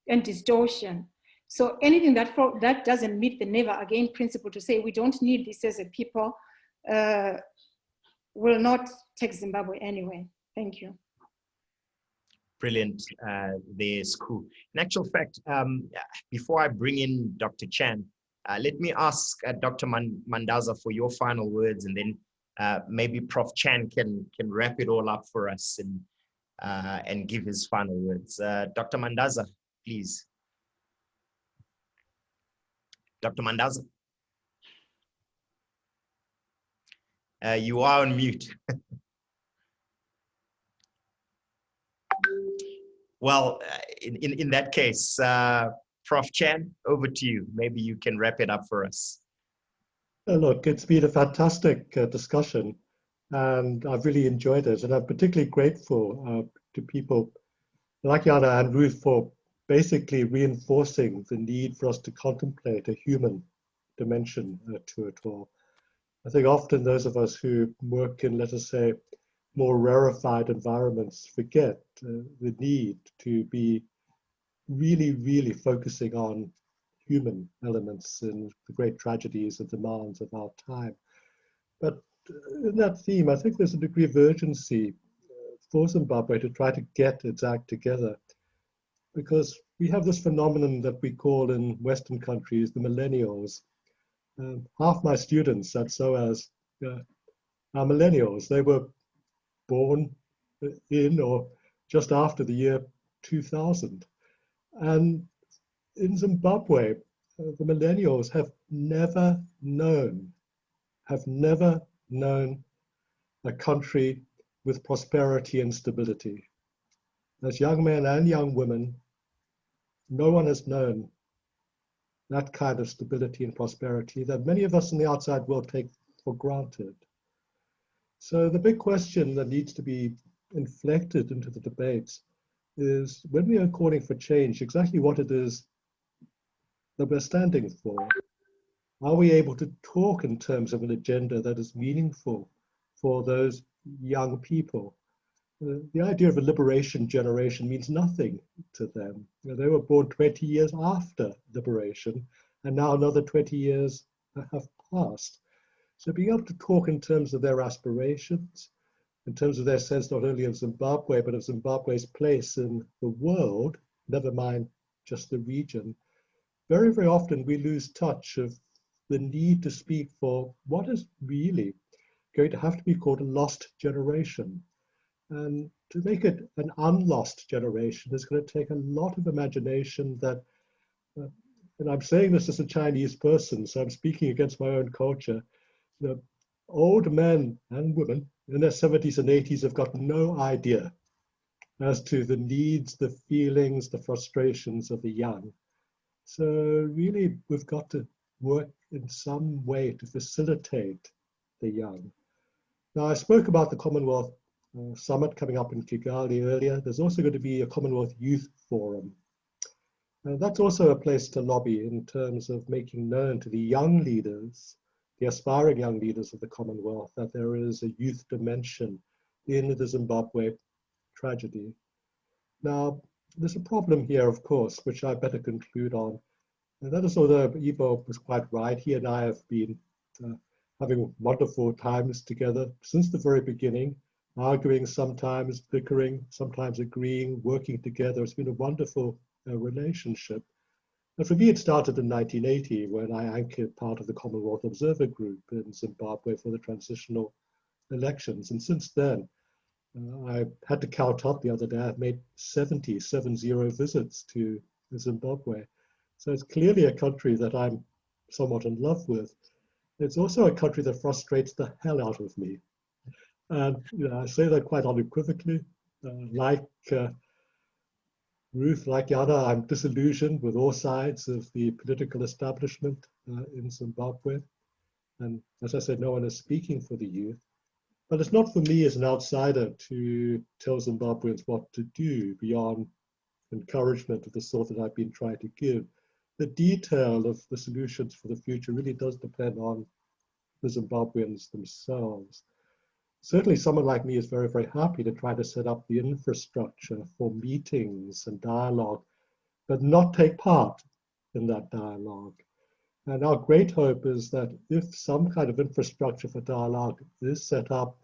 and distortion. So anything that doesn't meet the never again principle to say we don't need this as a people will not take Zimbabwe anywhere. Thank you. Brilliant. There's cool. In actual fact, before I bring in Dr. Chan, let me ask Dr. Mandaza for your final words, and then maybe Prof. Chan can wrap it all up for us and give his final words. Dr. Mandaza, please. Dr. Mandaza. You are on mute. Well, in that case, Prof. Chan, over to you. Maybe you can wrap it up for us. Look, it's been a fantastic discussion, and I've really enjoyed it. And I'm particularly grateful to people like Yana and Ruth for basically reinforcing the need for us to contemplate a human dimension to it all. I think often those of us who work in, let us say, more rarefied environments forget the need to be really, really focusing on human elements in the great tragedies and demands of our time. But in that theme, I think there's a degree of urgency for Zimbabwe to try to get its act together, because we have this phenomenon that we call in Western countries the millennials. Half my students at SOAS are millennials. They were born in or just after the year 2000. And in Zimbabwe, the millennials have never known a country with prosperity and stability. As young men and young women, no one has known that kind of stability and prosperity that many of us in the outside world take for granted. So the big question that needs to be inflected into the debates is, when we are calling for change, exactly what it is that we're standing for. Are we able to talk in terms of an agenda that is meaningful for those young people? The idea of a liberation generation means nothing to them. They were born 20 years after liberation, and now another 20 years have passed. So being able to talk in terms of their aspirations, in terms of their sense not only of Zimbabwe, but of Zimbabwe's place in the world, never mind just the region, very, very often we lose touch of the need to speak for what is really going to have to be called a lost generation. And to make it an unlost generation is going to take a lot of imagination that, and I'm saying this as a Chinese person, so I'm speaking against my own culture, the old men and women in their 70s and 80s have got no idea as to the needs, the feelings, the frustrations of the young. So really, we've got to work in some way to facilitate the young. Now, I spoke about the Commonwealth Summit coming up in Kigali earlier. There's also going to be a Commonwealth Youth Forum. That's also a place to lobby in terms of making known to the young leaders, the aspiring young leaders of the Commonwealth, that there is a youth dimension in the Zimbabwe tragedy. Now, there's a problem here, of course, which I better conclude on. And that is, although Ivo was quite right, he and I have been having wonderful times together since the very beginning, arguing sometimes, bickering, sometimes agreeing, working together. It's been a wonderful relationship. And for me, it started in 1980 when I anchored part of the Commonwealth Observer Group in Zimbabwe for the transitional elections. And since then, I had to count up the other day, I've made 70 visits to Zimbabwe. So it's clearly a country that I'm somewhat in love with. It's also a country that frustrates the hell out of me. And I say that quite unequivocally. Like Ruth, like Yana, I'm disillusioned with all sides of the political establishment in Zimbabwe. And as I said, no one is speaking for the youth. But it's not for me as an outsider to tell Zimbabweans what to do beyond encouragement of the sort that I've been trying to give. The detail of the solutions for the future really does depend on the Zimbabweans themselves. Certainly someone like me is very, very happy to try to set up the infrastructure for meetings and dialogue, but not take part in that dialogue. And our great hope is that if some kind of infrastructure for dialogue is set up,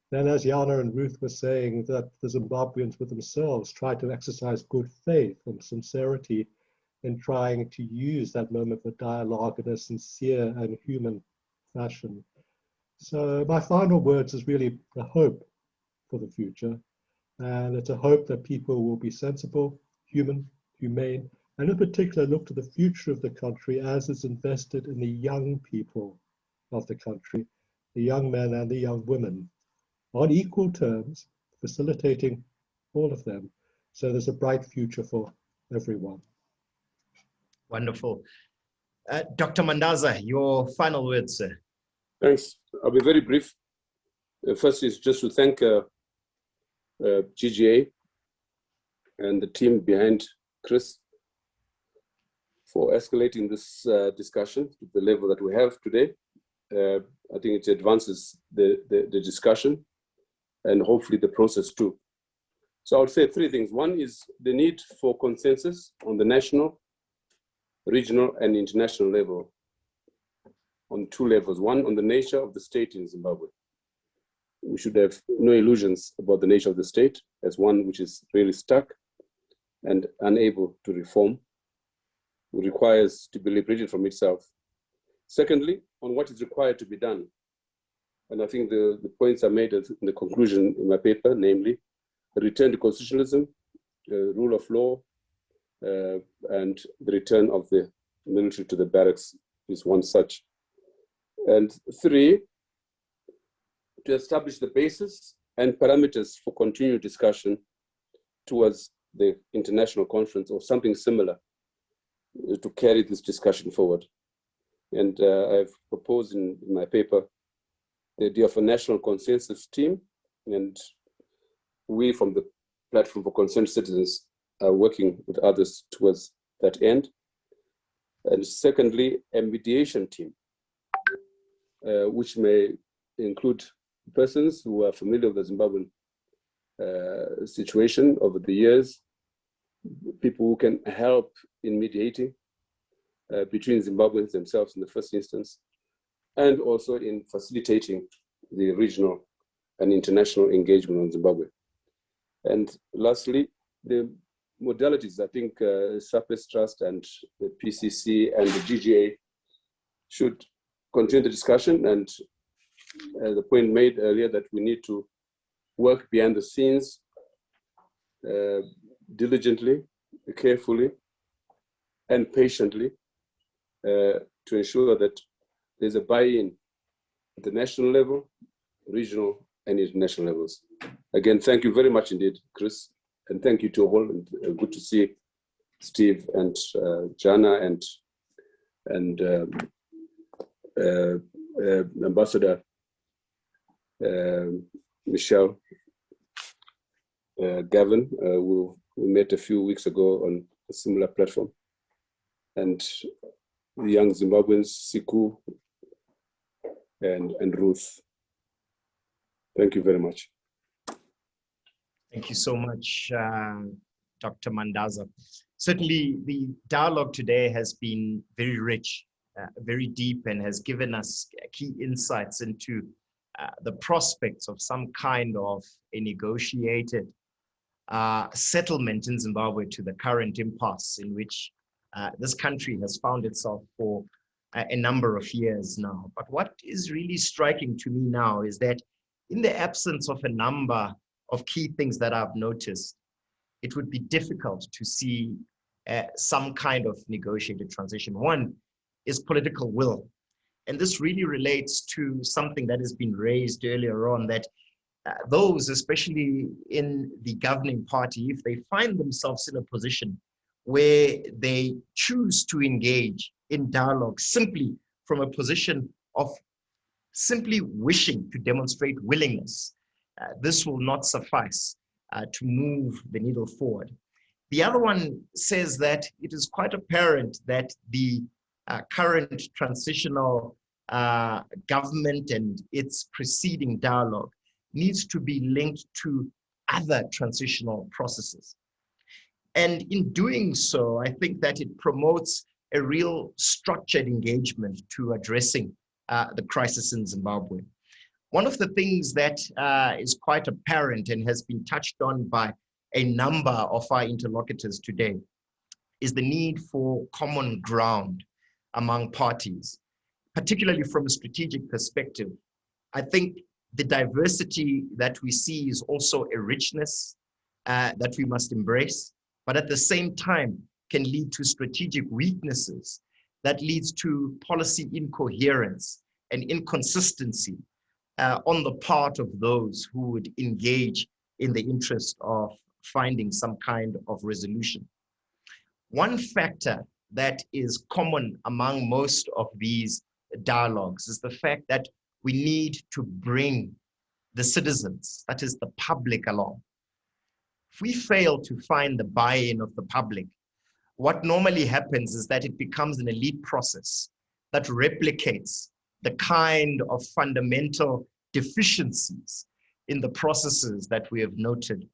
then as Yana and Ruth were saying, that the Zimbabweans with themselves try to exercise good faith and sincerity in trying to use that moment for dialogue in a sincere and human fashion. So my final words is really a hope for the future. And it's a hope that people will be sensible, human, humane, and in particular look to the future of the country as is invested in the young people of the country, the young men and the young women, on equal terms, facilitating all of them. So there's a bright future for everyone. Wonderful. Dr. Mandaza, your final words, sir. Thanks. I'll be very brief. First is just to thank GGA and the team behind Chris for escalating this discussion to the level that we have today. I think it advances the discussion and hopefully the process too. So I would say three things. One is the need for consensus on the national, regional, and international level, on two levels. One, on the nature of the state in Zimbabwe. we should have no illusions about the nature of the state as one which is really stuck and unable to reform. It requires to be liberated from itself. Secondly, on what is required to be done. And I think the points are made in the conclusion in my paper, namely, the return to constitutionalism, rule of law, and the return of the military to the barracks is one such. And three, to establish the basis and parameters for continued discussion towards the international conference or something similar to carry this discussion forward. And I've proposed in my paper the idea of a national consensus team, and we from the Platform for Concerned Citizens are working with others towards that end. And secondly, a mediation team, which may include persons who are familiar with the Zimbabwean situation over the years, people who can help in mediating between Zimbabweans themselves in the first instance, and also in facilitating the regional and international engagement on Zimbabwe. And lastly, the modalities, I think SAPES Trust and the PCC and the GGA should continue the discussion, and the point made earlier that we need to work behind the scenes diligently, carefully, and patiently to ensure that there's a buy-in at the national level, regional, and international levels. Again, thank you very much indeed, Chris, and thank you to all. And good to see Steve and Jana and Ambassador Michelle Gavin. We met a few weeks ago on a similar platform, and the young Zimbabweans, Siku and Ruth. Thank you very much. Thank you so much, Dr. Mandaza. Certainly, the dialogue today has been very rich, very deep, and has given us key insights into the prospects of some kind of a negotiated settlement in Zimbabwe to the current impasse in which this country has found itself for a number of years now. But what is really striking to me now is that in the absence of a number of key things that I've noticed, it would be difficult to see some kind of negotiated transition. One is political will. And this really relates to something that has been raised earlier on, that those, especially in the governing party, if they find themselves in a position where they choose to engage in dialogue simply from a position of simply wishing to demonstrate willingness, this will not suffice to move the needle forward. The other one says that it is quite apparent that the current transitional government and its preceding dialogue needs to be linked to other transitional processes. And in doing so, I think that it promotes a real structured engagement to addressing the crisis in Zimbabwe. One of the things that is quite apparent and has been touched on by a number of our interlocutors today is the need for common ground among parties, particularly from a strategic perspective. I think the diversity that we see is also a richness that we must embrace, but at the same time can lead to strategic weaknesses that leads to policy incoherence and inconsistency on the part of those who would engage in the interest of finding some kind of resolution. One factor that is common among most of these dialogues is the fact that we need to bring the citizens, that is the public, along. If we fail to find the buy-in of the public, what normally happens is that it becomes an elite process that replicates the kind of fundamental deficiencies in the processes that we have noted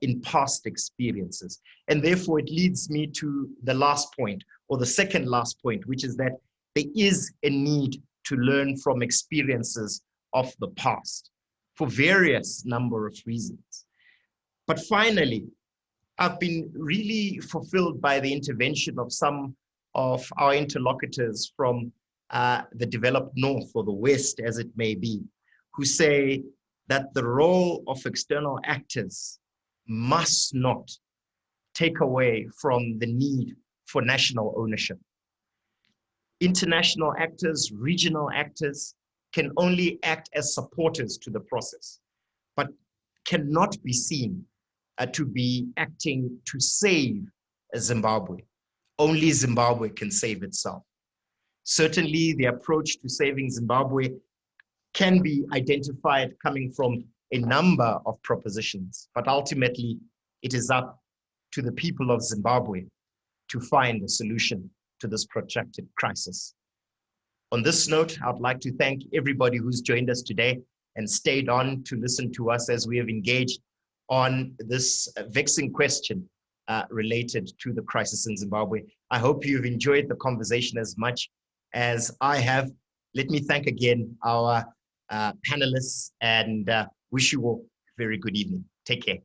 in past experiences. And therefore, it leads me to the last point, or the second last point, which is that there is a need to learn from experiences of the past. for various number of reasons. But finally, I've been really fulfilled by the intervention of some of our interlocutors from the developed North, or the West as it may be, who say that the role of external actors must not take away from the need for national ownership. International actors, regional actors can only act as supporters to the process, but cannot be seen to be acting to save Zimbabwe. Only Zimbabwe can save itself. Certainly, the approach to saving Zimbabwe can be identified coming from a number of propositions, but ultimately, it is up to the people of Zimbabwe to find a solution to this protracted crisis. On this note, I'd like to thank everybody who's joined us today and stayed on to listen to us as we have engaged on this vexing question related to the crisis in Zimbabwe. I hope you've enjoyed the conversation as much as I have. Let me thank again our panelists and wish you all a very good evening. Take care.